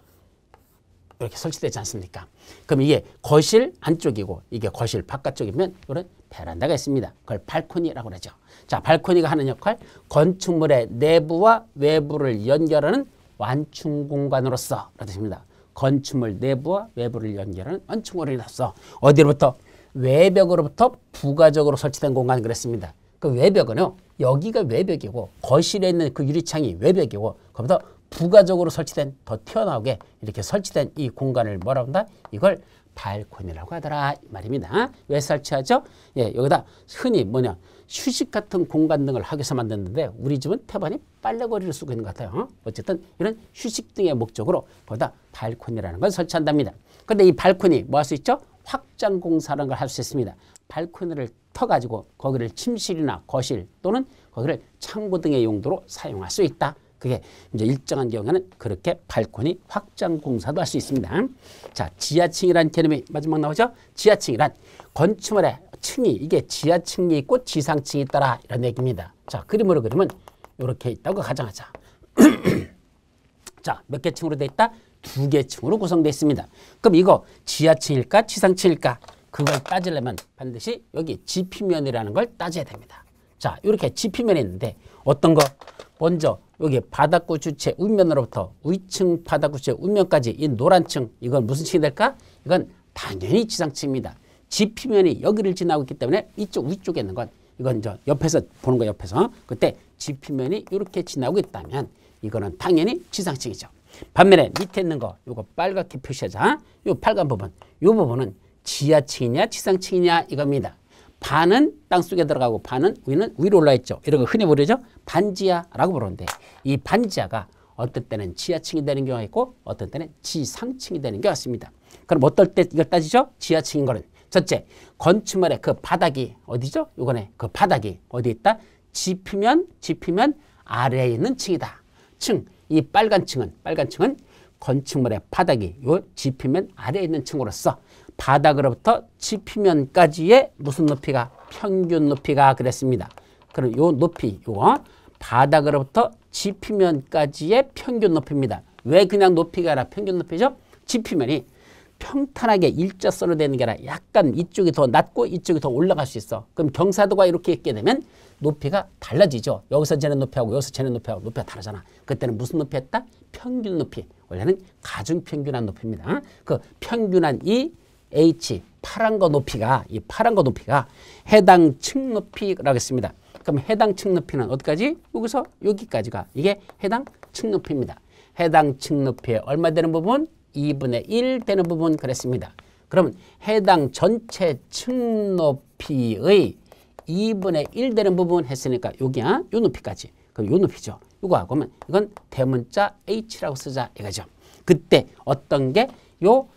이렇게 설치되지 않습니까? 그럼 이게 거실 안쪽이고 이게 거실 바깥쪽이면 이런 베란다가 있습니다. 그걸 발코니라고 그러죠. 자, 발코니가 하는 역할, 건축물의 내부와 외부를 연결하는 완충 공간으로서 라는 뜻입니다. 건축물 내부와 외부를 연결하는 완충 공간으로서 어디로부터? 외벽으로부터 부가적으로 설치된 공간 그랬습니다. 그 외벽은요, 여기가 외벽이고 거실에 있는 그 유리창이 외벽이고 거기다 부가적으로 설치된 더 튀어나오게 이렇게 설치된 이 공간을 뭐라고 한다? 이걸 발코니라고 하더라 이 말입니다. 왜 설치하죠? 예, 여기다 흔히 뭐냐 휴식 같은 공간 등을 하기 위해서 만드는데 우리 집은 태반이 빨래거리를 쓰고 있는 것 같아요. 어쨌든 이런 휴식 등의 목적으로 거기다 발코니라는 걸 설치한답니다. 그런데 이 발코니 뭐 할 수 있죠? 확장 공사라는 걸 할 수 있습니다. 발코니를 터가지고 거기를 침실이나 거실 또는 거기를 창고 등의 용도로 사용할 수 있다. 그게 이제 일정한 경우에는 그렇게 발코니 확장 공사도 할 수 있습니다. 자, 지하층이라는 개념이 마지막 나오죠? 지하층이란 건축물의 층이 이게 지하층이 있고 지상층이 있더라 이런 얘기입니다. 자, 그림으로 그리면 이렇게 있다고 가정하자. 자, 몇 개 층으로 돼 있다? 2개 층으로 구성되어 있습니다. 그럼 이거 지하층일까 지상층일까? 그걸 따지려면 반드시 여기 지피면이라는 걸 따져야 됩니다. 자, 이렇게 지피면이 있는데 어떤 거? 먼저 여기 바닥구 주체 윗면으로부터 위층 바닥구 주체 윗면까지 이 노란 층, 이건 무슨 층이 될까? 이건 당연히 지상층입니다. 지피면이 여기를 지나고 있기 때문에 이쪽 위쪽에 있는 건 이건 저 옆에서 보는 거 옆에서 그때 지피면이 이렇게 지나고 있다면 이거는 당연히 지상층이죠. 반면에 밑에 있는 거 이거 빨갛게 표시하자. 이 빨간 부분, 이 부분은 지하층이냐 지상층이냐 이겁니다. 반은 땅속에 들어가고 반은 위로 올라 있죠. 이런 거 흔히 부르죠. 반지하라고 부르는데 이 반지하가 어떤 때는 지하층이 되는 경우가 있고 어떤 때는 지상층이 되는 경우가 있습니다. 그럼 어떨 때 이걸 따지죠? 지하층인 거는 첫째, 건축물의 그 바닥이 어디죠? 요거네. 그 바닥이 어디 있다? 지피면 아래에 있는 층이다. 층, 이 빨간 층은 건축물의 바닥이 요 지피면 아래에 있는 층으로서 바닥으로부터 지피면까지의 무슨 높이가? 평균 높이가 그랬습니다. 그럼 요 높이, 요거 바닥으로부터 지피면까지의 평균 높이입니다. 왜 그냥 높이가 아니라 평균 높이죠? 지피면이 평탄하게 일자선으로 되는 게 아니라 약간 이쪽이 더 낮고 이쪽이 더 올라갈 수 있어. 그럼 경사도가 이렇게 있게 되면 높이가 달라지죠. 여기서 재는 높이하고 여기서 재는 높이하고 높이가 다르잖아. 그때는 무슨 높이였다? 평균 높이. 원래는 가중평균한 높이입니다. 그 평균한 이 H 파란 거 높이가 이 파란 거 높이가 해당 층 높이라고 했습니다. 그럼 해당 층 높이는 어디까지? 여기서 여기까지가 이게 해당 층 높이입니다. 해당 층 높이에 얼마 되는 부분? 2분의 1 되는 부분 그랬습니다. 그러면 해당 전체 층 높이의 2분의 1 되는 부분 했으니까 여기야 요 높이까지. 그럼 요 높이죠. 요거 하고 하면 이건 대문자 H라고 쓰자 이거죠. 그때 어떤 게 요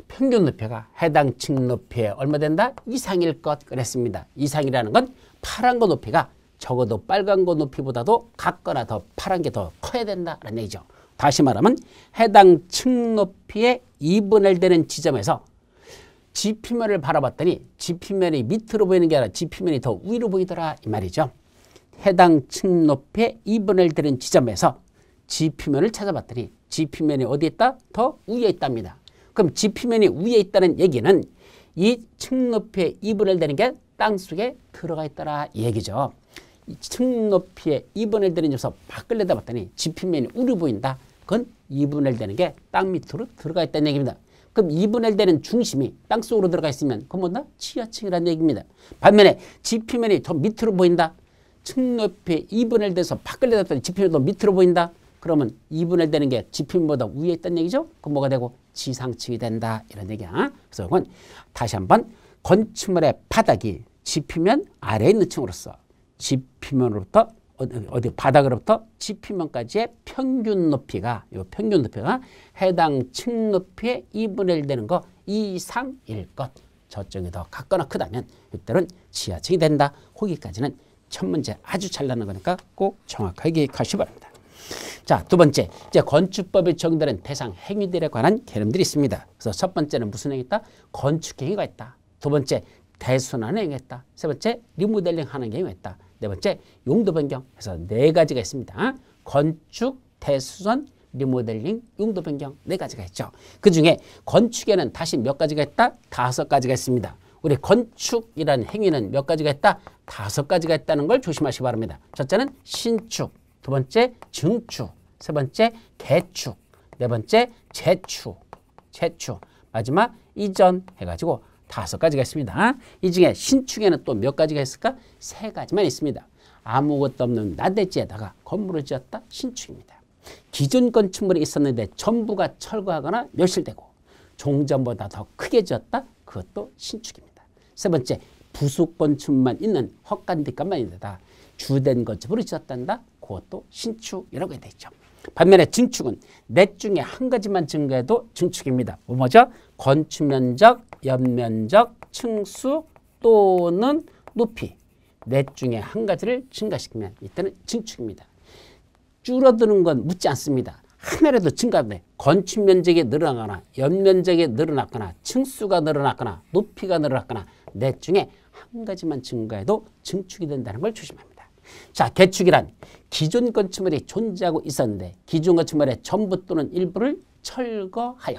평균 높이가 해당 층 높이에 얼마 된다? 이상일 것 그랬습니다. 이상이라는 건 파란 거 높이가 적어도 빨간 거 높이보다도 같거나 더 파란 게 더 커야 된다라는 얘기죠. 다시 말하면 해당 층 높이의 2분의 1 되는 지점에서 지표면을 바라봤더니 지표면이 밑으로 보이는 게 아니라 지표면이 더 위로 보이더라 이 말이죠. 해당 층 높이의 2분의 1 되는 지점에서 지표면을 찾아봤더니 지표면이 어디에 있다? 더 위에 있답니다. 그럼 지표면이 위에 있다는 얘기는 이 층 높이의 2분의 1 되는 게 땅속에 들어가 있더라 이 얘기죠. 이 층 높이의 2분의 1 되는 점에서 밖을 내다봤더니 지표면이 우리 보인다. 그건 2분의 1 되는 게 땅 밑으로 들어가 있다는 얘기입니다. 그럼 2분의 1 되는 중심이 땅속으로 들어가 있으면 그건 뭐다? 지하층이라는 얘기입니다. 반면에 지표면이 더 밑으로 보인다. 층 높이의 2분의 1 돼서 밖을 내다봤더니 지표면이 더 밑으로 보인다. 그러면 2분의 1 되는 게 지표면보다 위에 있다는 얘기죠. 그럼 뭐가 되고? 지상층이 된다. 이런 얘기야. 그래서 이건 다시 한번 건축물의 바닥이 지표면 아래에 있는 층으로서 지표면으로부터 어디 바닥으로부터 지표면까지의 평균 높이가 이 평균 높이가 해당 층 높이의 2분의 1 되는 거 이상일 것. 저쪽이 더 같거나 크다면 이때는 지하층이 된다. 거기까지는 첫 문제 아주 잘 나는 거니까 꼭 정확하게 기억하시기 바랍니다. 자, 두 번째, 이제 건축법에 적용되는 대상 행위들에 관한 개념들이 있습니다. 그래서 첫 번째는 무슨 행위 있다? 건축 행위가 있다. 두 번째, 대순환 행위가 있다. 세 번째, 리모델링 하는 행위가 있다. 네 번째, 용도 변경 해서 네 가지가 있습니다. 건축, 대수선, 리모델링, 용도 변경 네 가지가 있죠. 그 중에 건축에는 다시 몇 가지가 있다? 5가지가 있습니다. 우리 건축이라는 행위는 몇 가지가 있다? 5가지가 있다는 걸 조심하시기 바랍니다. 첫째는 신축, 두 번째 증축, 세 번째 개축, 네 번째 재축, 마지막 이전 해가지고 5가지가 있습니다. 이 중에 신축에는 또 몇 가지가 있을까? 3가지만 있습니다. 아무것도 없는 나대지에다가 건물을 지었다? 신축입니다. 기존 건축물이 있었는데 전부가 철거하거나 멸실되고 종전보다 더 크게 지었다? 그것도 신축입니다. 세 번째, 부속 건축만 있는 헛간 뒷간만 있는데다 주된 건축으로 지었단다? 그것도 신축이라고 되어 있죠. 반면에 증축은 넷 중에 한 가지만 증가해도 증축입니다. 뭐죠? 건축 면적, 연면적, 층수 또는 높이 넷 중에 한 가지를 증가시키면 이때는 증축입니다. 줄어드는 건 묻지 않습니다. 하나라도 증가돼 건축 면적이 늘어나거나 연면적이 늘어났거나 층수가 늘어났거나 높이가 늘어났거나 넷 중에 한 가지만 증가해도 증축이 된다는 걸 조심합니다. 자, 개축이란 기존 건축물이 존재하고 있었는데 기존 건축물의 전부 또는 일부를 철거하여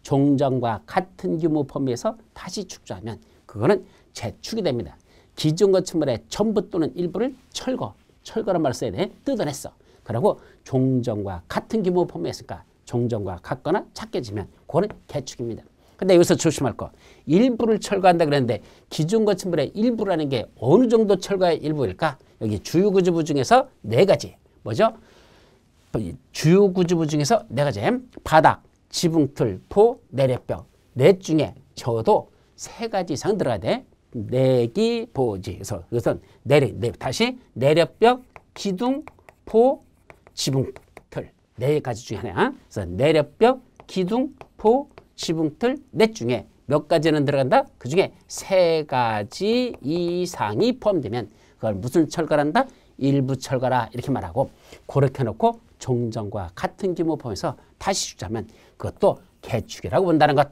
종전과 같은 규모 범위에서 다시 축조하면 그거는 재축이 됩니다. 기존 건축물의 전부 또는 일부를 철거란 말을 써야 돼. 뜯어냈어. 그리고 종전과 같은 규모 범위였으니까 종전과 같거나 작게 지면 그거는 개축입니다. 근데 여기서 조심할 거. 일부를 철거한다 그랬는데 기존 건축물의 일부라는 게 어느 정도 철거의 일부일까? 여기 주요 구조부 중에서 4가지. 뭐죠? 주요 구조부 중에서 4가지. 바닥, 지붕틀, 포, 내력벽. 넷 중에 적어도 3가지 이상 들어가야 돼. 내기, 보지. 그래서 이것은 다시 내력벽, 기둥, 포, 지붕틀. 4가지 중에 하나야. 그래서 내력벽, 기둥, 포, 지붕틀 넷 중에 몇 가지는 들어간다? 그 중에 3가지 이상이 포함되면 그걸 무슨 철거란다? 일부 철거라 이렇게 말하고 그렇게 해놓고 종전과 같은 규모 포함해서 다시 주자면 그것도 개축이라고 본다는 것.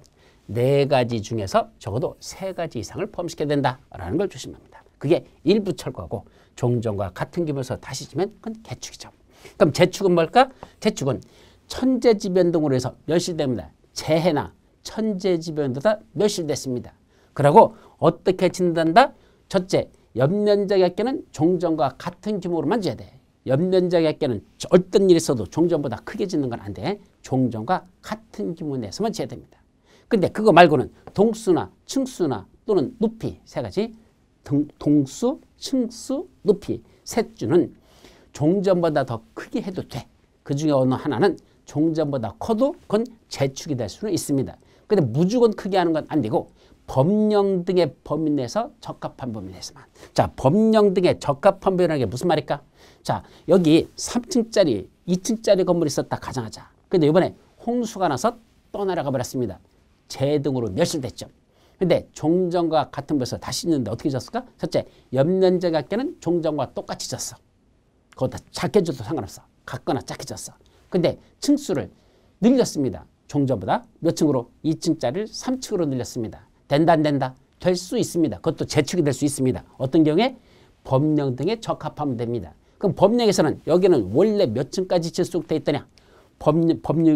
4가지 중에서 적어도 3가지 이상을 포함시켜야 된다라는 걸 조심합니다. 그게 일부 철거하고 종전과 같은 규모에서 다시 주면 그건 개축이죠. 그럼 재축은 뭘까? 재축은 천재지변동으로 해서 멸실됩니다. 재해나 천재지변보다 멸실됐습니다. 그리고 어떻게 짓는다? 첫째, 옆면적의 합계는 종전과 같은 규모로만 지어야 돼. 옆면적의 합계는 어떤 일이 있어도 종전보다 크게 짓는 건 안 돼. 종전과 같은 규모 내에서만 지어야 됩니다. 근데 그거 말고는 동수나 층수나 또는 높이 세 가지, 동수, 층수, 높이 셋 주는 종전보다 더 크게 해도 돼. 그 중에 어느 하나는 종전보다 커도 그건 재축이 될 수는 있습니다. 근데 무조건 크게 하는 건 안 되고 법령 등의 범위 내에서 적합한 범위 내에서만. 자, 법령 등의 적합한 범위라는 게 무슨 말일까? 자, 여기 3층짜리, 2층짜리 건물이 있었다 가정하자. 근데 이번에 홍수가 나서 떠나가 버렸습니다. 재등으로 멸실됐죠. 근데 종전과 같은 곳에서 다시 짓는데 어떻게 졌을까? 첫째, 옆면적 합계는 종전과 똑같이 졌어. 그것도 작게 져도 상관없어. 같거나 작게 졌어. 근데 층수를 늘렸습니다. 종전보다 몇 층으로? 2층짜리를 3층으로 늘렸습니다. 된다 안 된다? 될 수 있습니다. 그것도 재축이 될 수 있습니다. 어떤 경우에? 법령 등에 적합하면 됩니다. 그럼 법령에서는 여기는 원래 몇 층까지 질수록 돼 있더냐?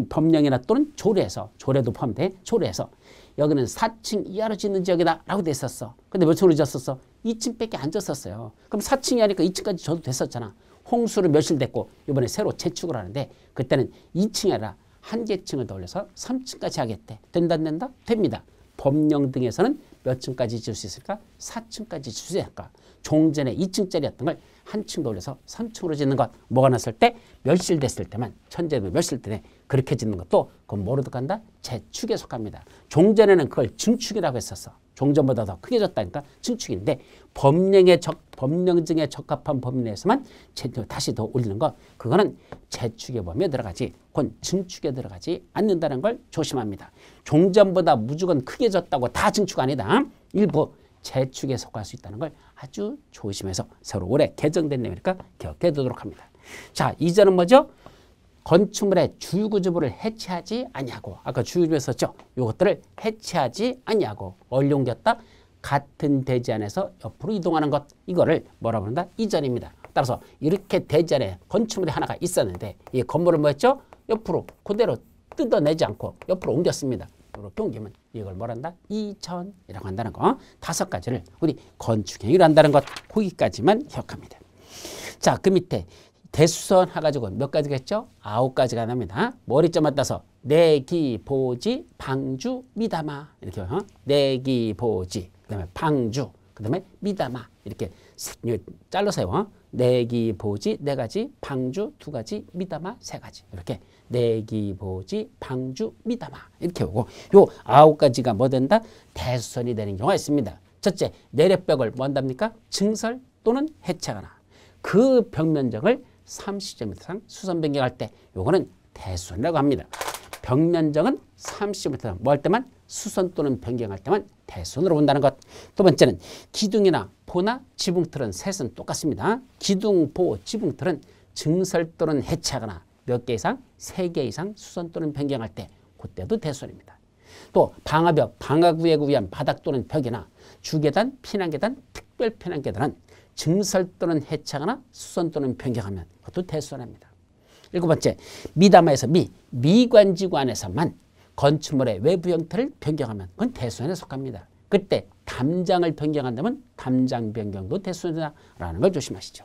법령이나 또는 조례에서, 조례도 포함돼, 조례에서 여기는 4층 이하로 짓는 지역이다 라고 돼 있었어. 근데 몇 층으로 지었었어? 2층밖에 안 졌었어요. 그럼 4층이 하니까 2층까지 져도 됐었잖아. 홍수로 멸실됐고 이번에 새로 재축을 하는데 그때는 2층이 아니라 한 개층을 더 올려서 3층까지 하겠대. 된다 안 된다? 됩니다. 법령 등에서는 몇 층까지 지을 수 있을까? 4층까지 지을 수 있을까? 종전에 2층짜리였던 걸 한 층 더 올려서 3층으로 짓는 것. 뭐가 났을 때? 멸실됐을 때만. 천재도 멸실 때 그렇게 짓는 것도 그건 뭐로 들어간다? 재축에 속합니다. 종전에는 그걸 증축이라고 했었어. 종전보다 더 크게 졌다니까 증축인데 법령 등에 적합한 범위 내에서만 다시 더 올리는 거, 그거는 재축의 범위에 들어가지 그건 증축에 들어가지 않는다는 걸 조심합니다. 종전보다 무조건 크게 졌다고 다 증축 아니다. 일부 재축에 속할 수 있다는 걸 아주 조심해서 새로 올해 개정된 내용이니까 기억해 두도록 합니다. 자, 이전은 뭐죠? 건축물의 주구조부를 해체하지 아니하고, 아까 주구조부 썼죠? 이것들을 해체하지 아니하고 얼리 옮겼다 같은 대지 안에서 옆으로 이동하는 것, 이거를 뭐라 부른다? 이전입니다. 따라서 이렇게 대지 안에 건축물이 하나가 있었는데 이 건물을 뭐 했죠? 옆으로 그대로 뜯어내지 않고 옆으로 옮겼습니다. 이렇게 옮기면 이걸 뭐란다? 이전이라고 한다는 거. 5가지를 우리 건축행위로 한다는 것, 거기까지만 기억합니다. 자, 그 밑에 대수선 해가지고 몇 가지가 있죠? 9가지가 납니다. 머리점만 따서 내기, 보지, 방주, 미담아 이렇게 내기, 보지, 그다음에 방주, 그다음에 미담아 이렇게 잘라서요. 내기, 보지 4가지, 방주 2가지, 미담아 3가지 이렇게 내기, 보지, 방주, 미담아 이렇게 오고 요 9가지가 뭐 된다? 대수선이 되는 경우가 있습니다. 첫째, 내력벽을 뭐 한답니까? 증설 또는 해체하거나 그 벽면적을 30cm 이상 수선 변경할 때 요거는 대수선이라고 합니다. 벽면적은 30cm 이상 뭐 할 때만? 수선 또는 변경할 때만 대수선으로 본다는 것. 두 번째는 기둥이나 포나 지붕틀은 셋은 똑같습니다. 기둥, 포, 지붕틀은 증설 또는 해체하거나 몇 개 이상? 3개 이상 수선 또는 변경할 때 그때도 대수선입니다. 또 방화벽, 방화구역을 위한 바닥 또는 벽이나 주계단, 피난계단, 특별 피난계단은 증설 또는 해체하거나 수선 또는 변경하면 그것도 대수선입니다. 7번째, 미담화에서 미관지구 안에서만 건축물의 외부 형태를 변경하면 그건 대수선에 속합니다. 그때 담장을 변경한다면 담장 변경도 대수선이라는 걸 조심하시죠.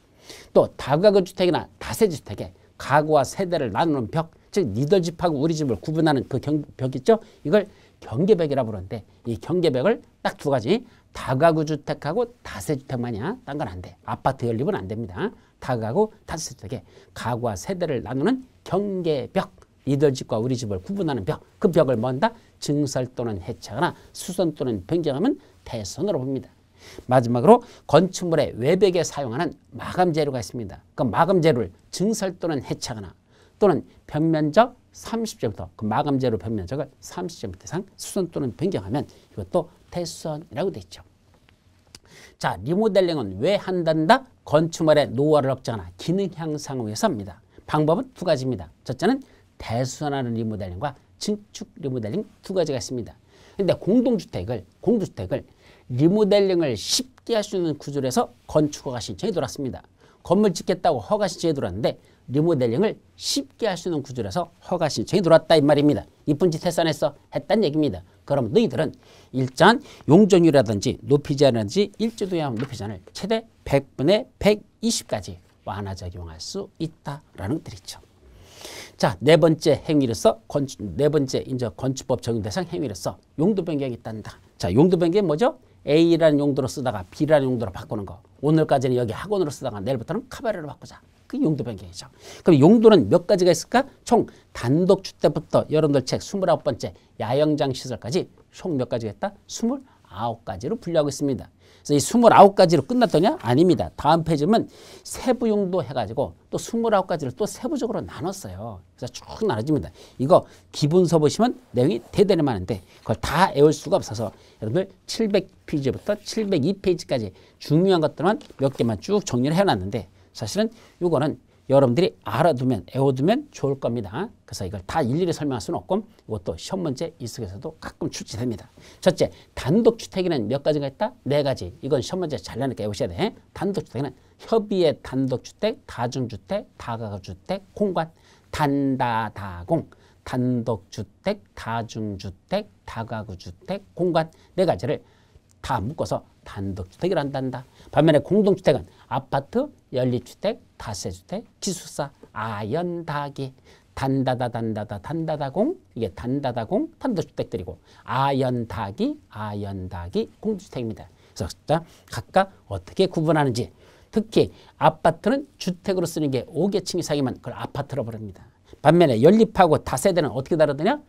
또 다가구 주택이나 다세대 주택에 가구와 세대를 나누는 벽, 즉 니들 집하고 우리 집을 구분하는 그 벽 있죠? 이걸 경계벽이라고 부르는데 이 경계벽을 딱 2가지, 다가구 주택하고 다세대 주택만이야. 딴 건 안 돼. 아파트 연립은 안 됩니다. 다가구 다세대 주택에 가구와 세대를 나누는 경계벽, 니들 집과 우리 집을 구분하는 벽, 그 벽을 뭔다? 증설 또는 해체하거나 수선 또는 변경하면 대수선으로 봅니다. 마지막으로 건축물의 외벽에 사용하는 마감 재료가 있습니다. 그 마감 재료를 증설 또는 해체하거나 또는 벽면적 30cm, 그 마감 재료 벽면적을 30cm 이상 수선 또는 변경하면 이것도 대수선이라고 되어 있죠. 자, 리모델링은 왜 한단다? 건축물의 노후화를 억제하거나 기능 향상을 위해서 합니다. 방법은 2가지입니다. 첫째는 대수선하는 리모델링과 증축 리모델링 2가지가 있습니다. 그런데 공동주택을 리모델링을 쉽게 할 수 있는 구조로 해서 건축허가 신청이 들어왔습니다. 건물 짓겠다고 허가 신청이 들어왔는데 리모델링을 쉽게 할 수 있는 구조로 해서 허가 신청이 들어왔다 이 말입니다. 이쁜 짓 했어 안 했어? 했단 얘기입니다. 그럼 너희들은 일단 용적률이라든지 높이 제한이라든지 일조동향 높이 제한을 최대 100분의 120까지 완화 적용할 수 있다라는 것들이 있죠. 자, 네 번째 행위로서 네 번째 이제 건축법 적용 대상 행위로서 용도 변경이 있단다. 자, 용도 변경이 뭐죠? A라는 용도로 쓰다가 B라는 용도로 바꾸는 거. 오늘까지는 여기 학원으로 쓰다가 내일부터는 카바레로 바꾸자. 그게 용도 변경이죠. 그럼 용도는 몇 가지가 있을까? 총 단독주택부터 여러분들 책 29번째 야영장 시설까지 총 몇 가지가 있다? 29가지로 분류하고 있습니다. 그래서 이 29가지로 끝났더냐? 아닙니다. 다음 페이지면 세부 용도 해가지고 또 29가지를 또 세부적으로 나눴어요. 그래서 쭉 나눠집니다. 이거 기본서 보시면 내용이 대단히 많은데 그걸 다 외울 수가 없어서 여러분들 700페이지부터 702페이지까지 중요한 것들만 몇 개만 쭉 정리를 해놨는데 사실은 이거는 여러분들이 알아두면 외워두면 좋을 겁니다. 그래서 이걸 다 일일이 설명할 수는 없고 이것도 시험 문제 이 속에서도 가끔 출제됩니다. 첫째, 단독주택에는 몇 가지가 있다? 네 가지. 이건 시험 문제 잘 나니까 외우셔야 돼. 단독주택에는 협의의 단독주택, 다중주택, 다가구주택, 공간, 단다다공, 단독주택, 다중주택, 다가구주택, 공간 네 가지를 다 묶어서 단독주택이라 한다. 반면에 공동주택은 아파트, 연립주택, 다세주택, 기숙사, 아연다기, 단다다공 이게 단다다공 단독주택들이고 아연다기 공동주택입니다. 그래서 각각 어떻게 구분하는지 특히 아파트는 주택으로 쓰는 게 5계층 이상이면 그걸 아파트로 부릅니다. 반면에 연립하고 다세대는 어떻게 다르더냐?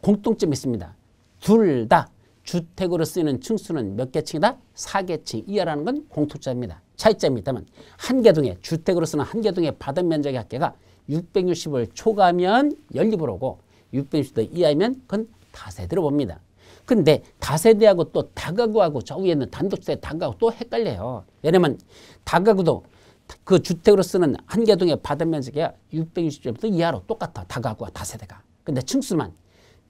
공통점이 있습니다. 둘 다 주택으로 쓰이는 층수는 몇 개층이다? 4계층 이하라는 건 공통점입니다. 차이점이 있다면 한 개동에 주택으로 쓰는 한 개동의 받은 면적의 합계가 660을 초과하면 연립으로 오고 660도 이하이면 그건 다세대로 봅니다. 근데 다세대하고 또 다가구하고 저 위에 있는 단독주택 다가구 또 헷갈려요. 왜냐면 다가구도 그 주택으로 쓰는 한 개동의 받은 면적이 660제곱미터 이하로 똑같아. 다가구와 다세대가. 근데 층수만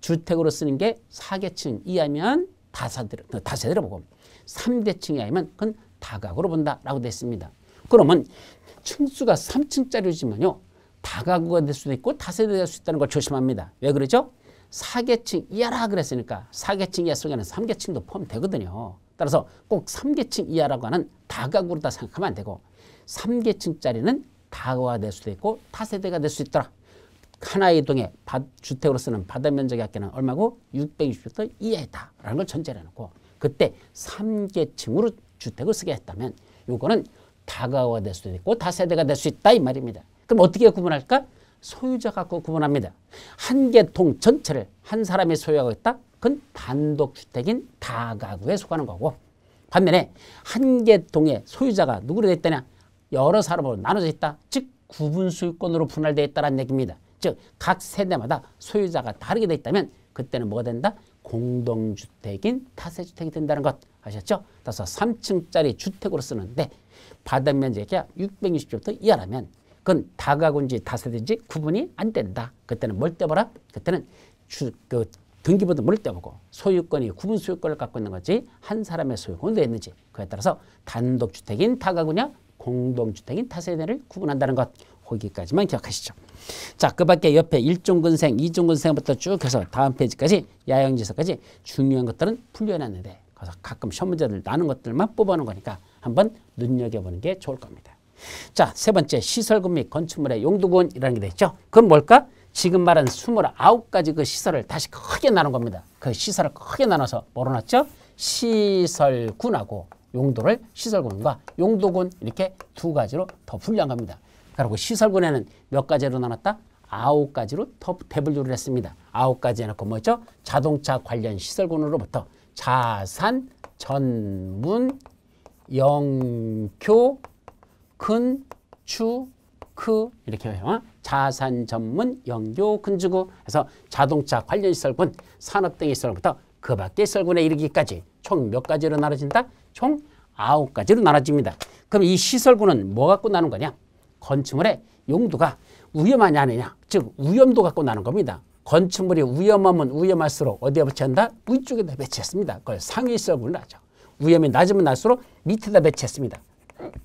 주택으로 쓰는 게 4계층 이하면 다세대로 보고 3계층 이하면 그건 다가구로 본다라고 되어 있습니다. 그러면 층수가 3층짜리지만요. 다가구가 될 수도 있고 다세대가 될 수 있다는 걸 조심합니다. 왜 그러죠? 4계층 이하라 그랬으니까 4계층 이하 속에는 3계층도 포함되거든요. 따라서 꼭 3계층 이하라고 하는 다가구로다 생각하면 안 되고 3계층짜리는 다가구가 될 수도 있고 다세대가 될 수 있더라. 하나의 동에 주택으로 쓰는 바다 면적의 합계는 얼마고? 660m 이하이다라는 걸 전제를 해놓고 그때 3계층으로 주택을 쓰게 했다면 이거는 다가구가 될 수도 있고 다세대가 될 수 있다 이 말입니다. 그럼 어떻게 구분할까? 소유자 갖고 구분합니다. 한 개 동 전체를 한 사람이 소유하고 있다? 그건 단독주택인 다가구에 속하는 거고 반면에 한 개 동의 소유자가 누구로 되어 있다냐? 여러 사람으로 나눠져 있다. 즉 구분 소유권으로 분할되어 있다는 얘기입니다. 즉 각 세대마다 소유자가 다르게 되어 있다면 그때는 뭐가 된다? 공동주택인 타세주택이 된다는 것 아셨죠? 따라서 3층짜리 주택으로 쓰는데 받은 면적이 660제곱미터 이하라면 그건 다가구인지 다세대인지 구분이 안 된다. 그때는 뭘 떼보라? 그때는 등기부도 뭘 떼보고 소유권이 구분 소유권을 갖고 있는 거지 한 사람의 소유권이 되어 있는지 그에 따라서 단독주택인 다가구냐 공동주택인 타세대를 구분한다는 것 거기까지만 기억하시죠. 자, 그 밖에 옆에 1종근생, 2종근생부터 쭉 해서 다음 페이지까지 야영지서까지 중요한 것들은 풀려놨는데 그래서 가끔 시험 문제들 나는 것들만 뽑아놓은 거니까 한번 눈여겨보는 게 좋을 겁니다. 자, 세 번째 시설군 및 건축물의 용도군이라는 게 돼 있죠. 그건 뭘까? 지금 말한 29가지 그 시설을 다시 크게 나눈 겁니다. 그 시설을 크게 나눠서 뭐로 놨죠? 시설군하고 용도를 시설군과 용도군 이렇게 두 가지로 더 분류한 겁니다. 그리고 시설군에는 몇 가지로 나눴다? 9가지로 더 대분류를 했습니다. 9가지 해놓고 뭐죠? 자동차 관련 시설군으로부터 자산, 전문, 영교, 근축, 이렇게 해요. 자산, 전문, 영교, 근축 해서 자동차 관련 시설군, 산업 등의 시설부터 그 밖의 시설군에 이르기까지 총 몇 가지로 나눠진다? 총 9가지로 나눠집니다. 그럼 이 시설군은 뭐 갖고 나눈 거냐? 건축물의 용도가 위험하냐 아니냐, 즉 위험도 갖고 나눈 겁니다. 건축물이 위험하면 위험할수록 어디에 배치한다? 위쪽에다 배치했습니다. 그걸 상위 시설군을 하죠. 위험이 낮으면 낮을수록 밑에다 배치했습니다.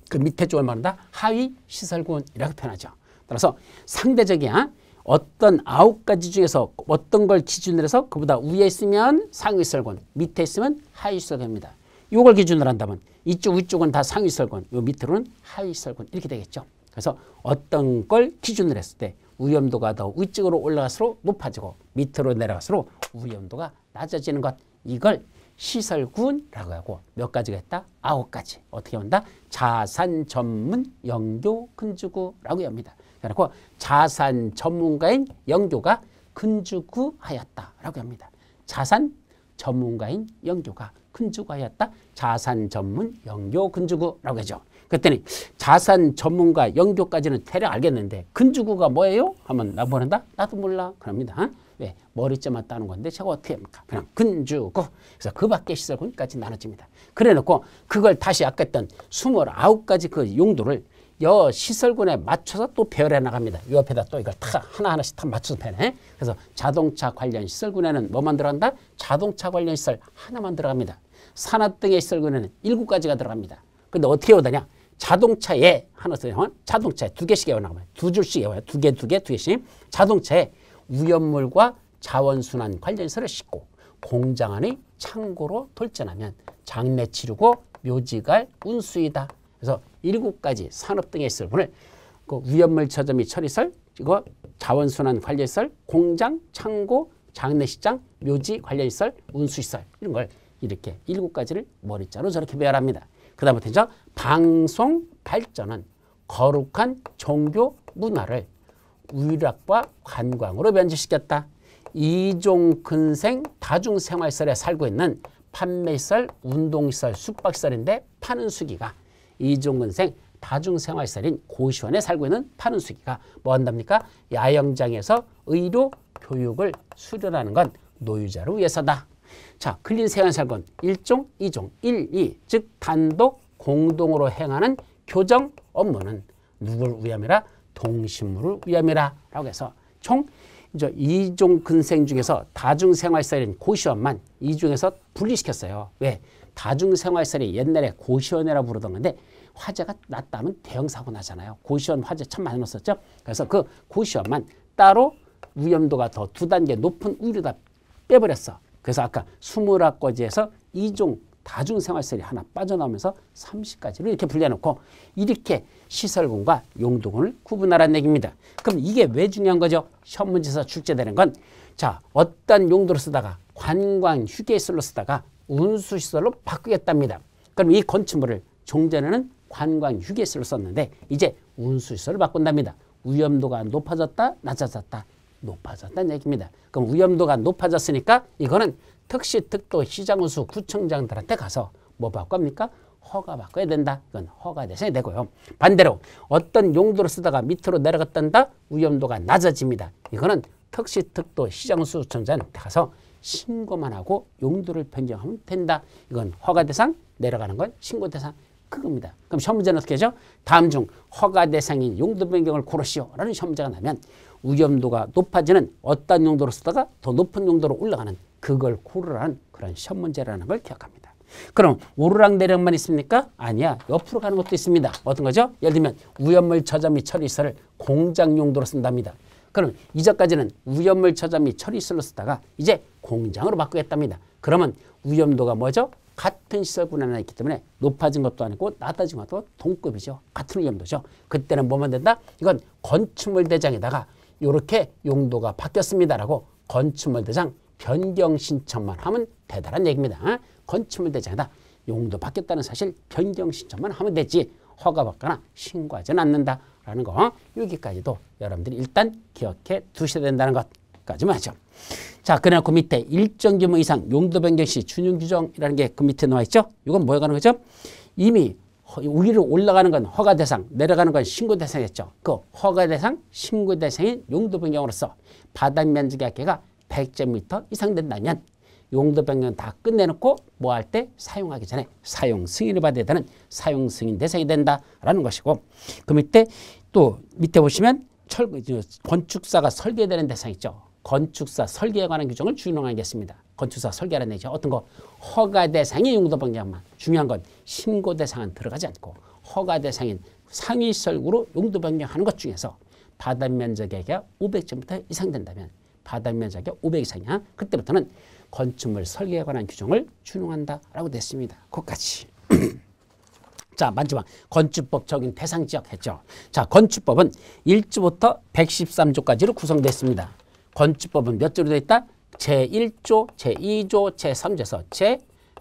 그 밑에 쪽을 말한다? 하위 시설군이라고 표현하죠. 따라서 상대적이야 어떤 9가지 중에서 어떤 걸 기준으로 해서 그보다 위에 있으면 상위설권, 밑에 있으면 하위설권입니다. 이걸 기준으로 한다면 이쪽 위쪽은 다 상위설권, 요 밑으로는 하위설권 이렇게 되겠죠. 그래서 어떤 걸 기준으로 했을 때 위험도가 더 위쪽으로 올라갈수록 높아지고 밑으로 내려갈수록 위험도가 낮아지는 것, 이걸 시설군이라고 하고 몇 가지가 있다? 9가지. 어떻게 한다? 자산 전문 영교 근주구라고 합니다. 그리고 자산 전문가인 영교가 근주구하였다라고 합니다. 자산 전문가인 영교가 근주구하였다. 자산 전문 영교 근주구라고 하죠. 그랬더니 자산 전문가 영교까지는 대략 알겠는데 근주구가 뭐예요? 하면 나 모른다? 나도 몰라. 그럽니다. 왜? 머리점만 따는 건데 제가 어떻게 합니까? 그냥 근주구. 그래서 그 밖에 시설군까지 나눠집니다. 그래 놓고 그걸 다시 아까 했던 29가지 그 용도를 여 시설군에 맞춰서 또 배열해 나갑니다. 이 옆에다 또 이걸 다 하나하나씩 다 맞춰서 배네. 그래서 자동차 관련 시설군에는 뭐만 들어간다? 자동차 관련 시설 하나만 들어갑니다. 산업 등의 시설군에는 7가지가 들어갑니다. 근데 어떻게 오다냐? 자동차에 하나 더 자동차에 2개씩 외워나가면 2줄씩 외워요. 2개씩. 자동차에 위험물과 자원순환 관련 시설을 싣고 공장 안의 창고로 돌전하면 장례 치르고 묘지갈 운수이다. 그래서 7가지 산업 등의 시설분을 그 위험물 저장 및 처리시설, 이거 자원순환 관련시설, 공장, 창고, 장례식장, 묘지 관련시설, 운수시설 이런 걸 이렇게 7가지를 머리자로 저렇게 배열합니다. 그 다음부터 방송 발전은 거룩한 종교 문화를 위락과 관광으로 변질시켰다. 이종 근생 다중생활시설에 살고 있는 판매시설, 운동시설, 숙박시설인데 파는 수기가 이종근생 다중생활시설인 고시원에 살고 있는 파는 수기가 뭐 한답니까? 야영장에서 의료 교육을 수련하는 건 노유자를 위해서다. 자, 근린생활시설권 1종, 2종, 1, 2, 즉 단독 공동으로 행하는 교정 업무는 누구를 위함이라? 동식물을 위함이라 라고 해서 총 이제 2종 근생 중에서 다중생활시설인 고시원만 이 중에서 분리시켰어요. 왜? 다중생활시설이 옛날에 고시원이라고 부르던 건데 화재가 났다면 대형사고 나잖아요. 고시원 화재 참 많이 났었죠. 그래서 그 고시원만 따로 위험도가 더 2단계 높은 위로다 빼버렸어. 그래서 아까 21가지에서 2종 다중생활시설이 하나 빠져나오면서 30가지를 이렇게 분리해놓고 이렇게 시설군과 용도군을 구분하라는 얘기입니다. 그럼 이게 왜 중요한 거죠? 시험 문제에서 출제되는 건 자, 어떤 용도로 쓰다가 관광 휴게시설로 쓰다가 운수시설로 바꾸겠답니다. 그럼 이 건축물을 종전에는 관광 휴게시설로 썼는데 이제 운수시설로 바꾼답니다. 위험도가 높아졌다, 낮아졌다, 높아졌다는 얘기입니다. 그럼 위험도가 높아졌으니까 이거는 특시, 특도, 시장운수, 구청장들한테 가서 뭐 받고 합니까? 허가 받고야 된다. 이건 허가 대상이 되고요. 반대로 어떤 용도로 쓰다가 밑으로 내려갔단다? 위험도가 낮아집니다. 이거는 특시, 특도, 시장운수, 구청장한테 가서 신고만 하고 용도를 변경하면 된다. 이건 허가 대상, 내려가는 건 신고 대상. 그겁니다. 그럼 시험 문제는 어떻게 하죠? 다음 중 허가 대상인 용도 변경을 고르시오 라는 시험 문제가 나면 위험도가 높아지는 어떤 용도로 쓰다가 더 높은 용도로 올라가는 그걸 고르라는 그런 시험 문제라는 걸 기억합니다. 그럼 오르락 내리락만 있습니까? 아니야. 옆으로 가는 것도 있습니다. 어떤 거죠? 예를 들면 위험물 저장 및 처리시설을 공장 용도로 쓴답니다. 그럼 이전까지는 위험물 저장 및 처리시설로 쓰다가 이제 공장으로 바꾸겠답니다. 그러면 위험도가 뭐죠? 같은 시설군 하나 있기 때문에 높아진 것도 아니고 낮아진 것도 동급이죠. 같은 위험도죠. 그때는 뭐만 된다? 이건 건축물 대장에다가 이렇게 용도가 바뀌었습니다라고 건축물 대장 변경 신청만 하면 되다라는 얘기입니다. 건축물 대장에다 용도 바뀌었다는 사실 변경 신청만 하면 되지 허가 받거나 신고하지는 않는다라는 거 여기까지도 여러분들이 일단 기억해 두셔야 된다는 것까지만 하죠. 자, 그래놓고 밑에 일정 규모 이상 용도 변경 시 준용 규정이라는 게 그 밑에 나와 있죠. 이건 뭐에 관한 거죠? 이미 위로 올라가는 건 허가 대상, 내려가는 건 신고 대상이었죠. 그 허가 대상, 신고 대상인 용도 변경으로서 바닥 면적의 합계가 100제곱미터 이상 된다면 용도 변경 다 끝내놓고 뭐 할 때 사용하기 전에 사용 승인을 받아야 되는 사용 승인 대상이 된다라는 것이고 그 밑에 또 밑에 보시면 건축사가 설계되는 대상 있죠. 건축사 설계에 관한 규정을 준용하겠습니다. 건축사 설계라는 얘기죠. 어떤 거 허가 대상이 용도 변경만 중요한 건 신고 대상은 들어가지 않고 허가 대상인 상위 설구로 용도 변경하는 것 중에서 바닥 면적이 500제곱미터 이상 된다면 바닥 면적이 500 이상이야. 그때부터는 건축물 설계에 관한 규정을 준용한다라고 됐습니다. 그것까지. 자, 마지막 건축법 적용 대상 지역 했죠. 자, 건축법은 1조부터 113조까지로 구성됐습니다. 건축법은 몇 조로 되어 있다? 제1조, 제2조, 제3조에서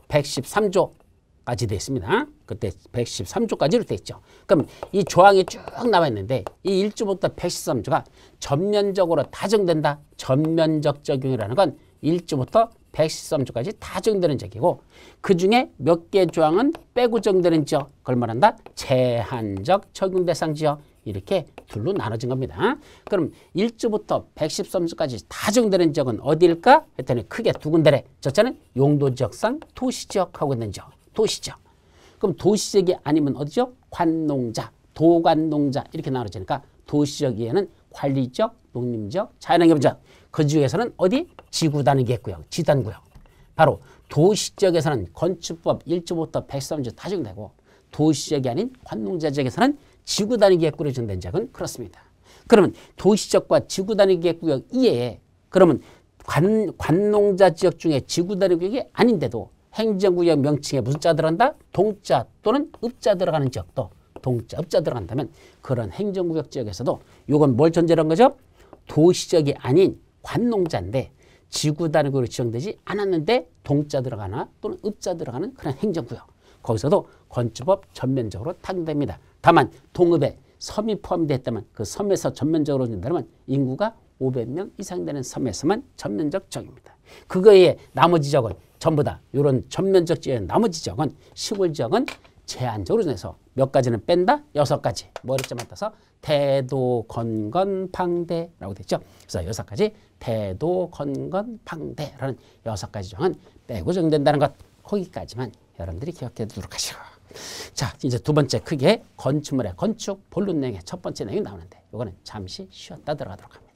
제113조까지 되어 있습니다. 그때 113조까지로 되어 있죠. 그럼 이 조항이 쭉 나와 있는데 이 1조부터 113조가 전면적으로 다 적용된다. 전면적 적용이라는 건 1조부터 113조까지 다 적용되는 지역이고 그중에 몇 개 조항은 빼고 적용되는 지역, 그걸 말한다. 제한적 적용 대상 지역. 이렇게 둘로 나눠진 겁니다. 그럼 1조부터 113조까지 다 적용되는 지역은 어디일까? 했더니 크게 두 군데래. 첫째는 용도지역상 도시지역하고 있는 지역. 도시지역. 그럼 도시지역이 아니면 어디죠? 관농자, 도관농자 이렇게 나눠지니까 도시지역 이외에는 관리지역, 농림지역, 자연환경지역. 그 중에서는 어디? 지구단위계획구역, 지단구역. 바로 도시지역에서는 건축법 1조부터 113조 다 적용되고 도시지역이 아닌 관농자 지역에서는 지구단위계획구역으로 지정된 지역은 그렇습니다. 그러면 도시지역과 지구단위계획구역 이외에 그러면 관농자 지역 중에 지구단위구역이 아닌데도 행정구역 명칭에 무슨 자 들어간다? 동자 또는 읍자 들어가는 지역도 동자, 읍자 들어간다면 그런 행정구역 지역에서도 이건 뭘 전제로 한 거죠? 도시지역이 아닌 관농자인데 지구단위구역으로 지정되지 않았는데 동자 들어가나 또는 읍자 들어가는 그런 행정구역. 거기서도 건축법 전면적으로 타격됩니다. 다만 동읍에 섬이 포함됐다면 그 섬에서 전면적으로 준다면 인구가 500명 이상 되는 섬에서만 전면적 지역입니다. 그거에 나머지 지역은 전부 다 이런 전면적 지역의 나머지 지역은 시골 지역은 제한적으로 정해서 몇 가지는 뺀다? 6가지. 머리점에 따서 태도, 건건, 방대라고 됐죠. 그래서 6가지 태도, 건건, 방대라는 6가지 조항은 빼고 정된다는 것. 거기까지만 여러분들이 기억해 두도록 하시고. 자, 이제 두 번째 크게 건축물의 건축 본론 내용의 첫 번째 내용이 나오는데 이거는 잠시 쉬었다 들어가도록 합니다.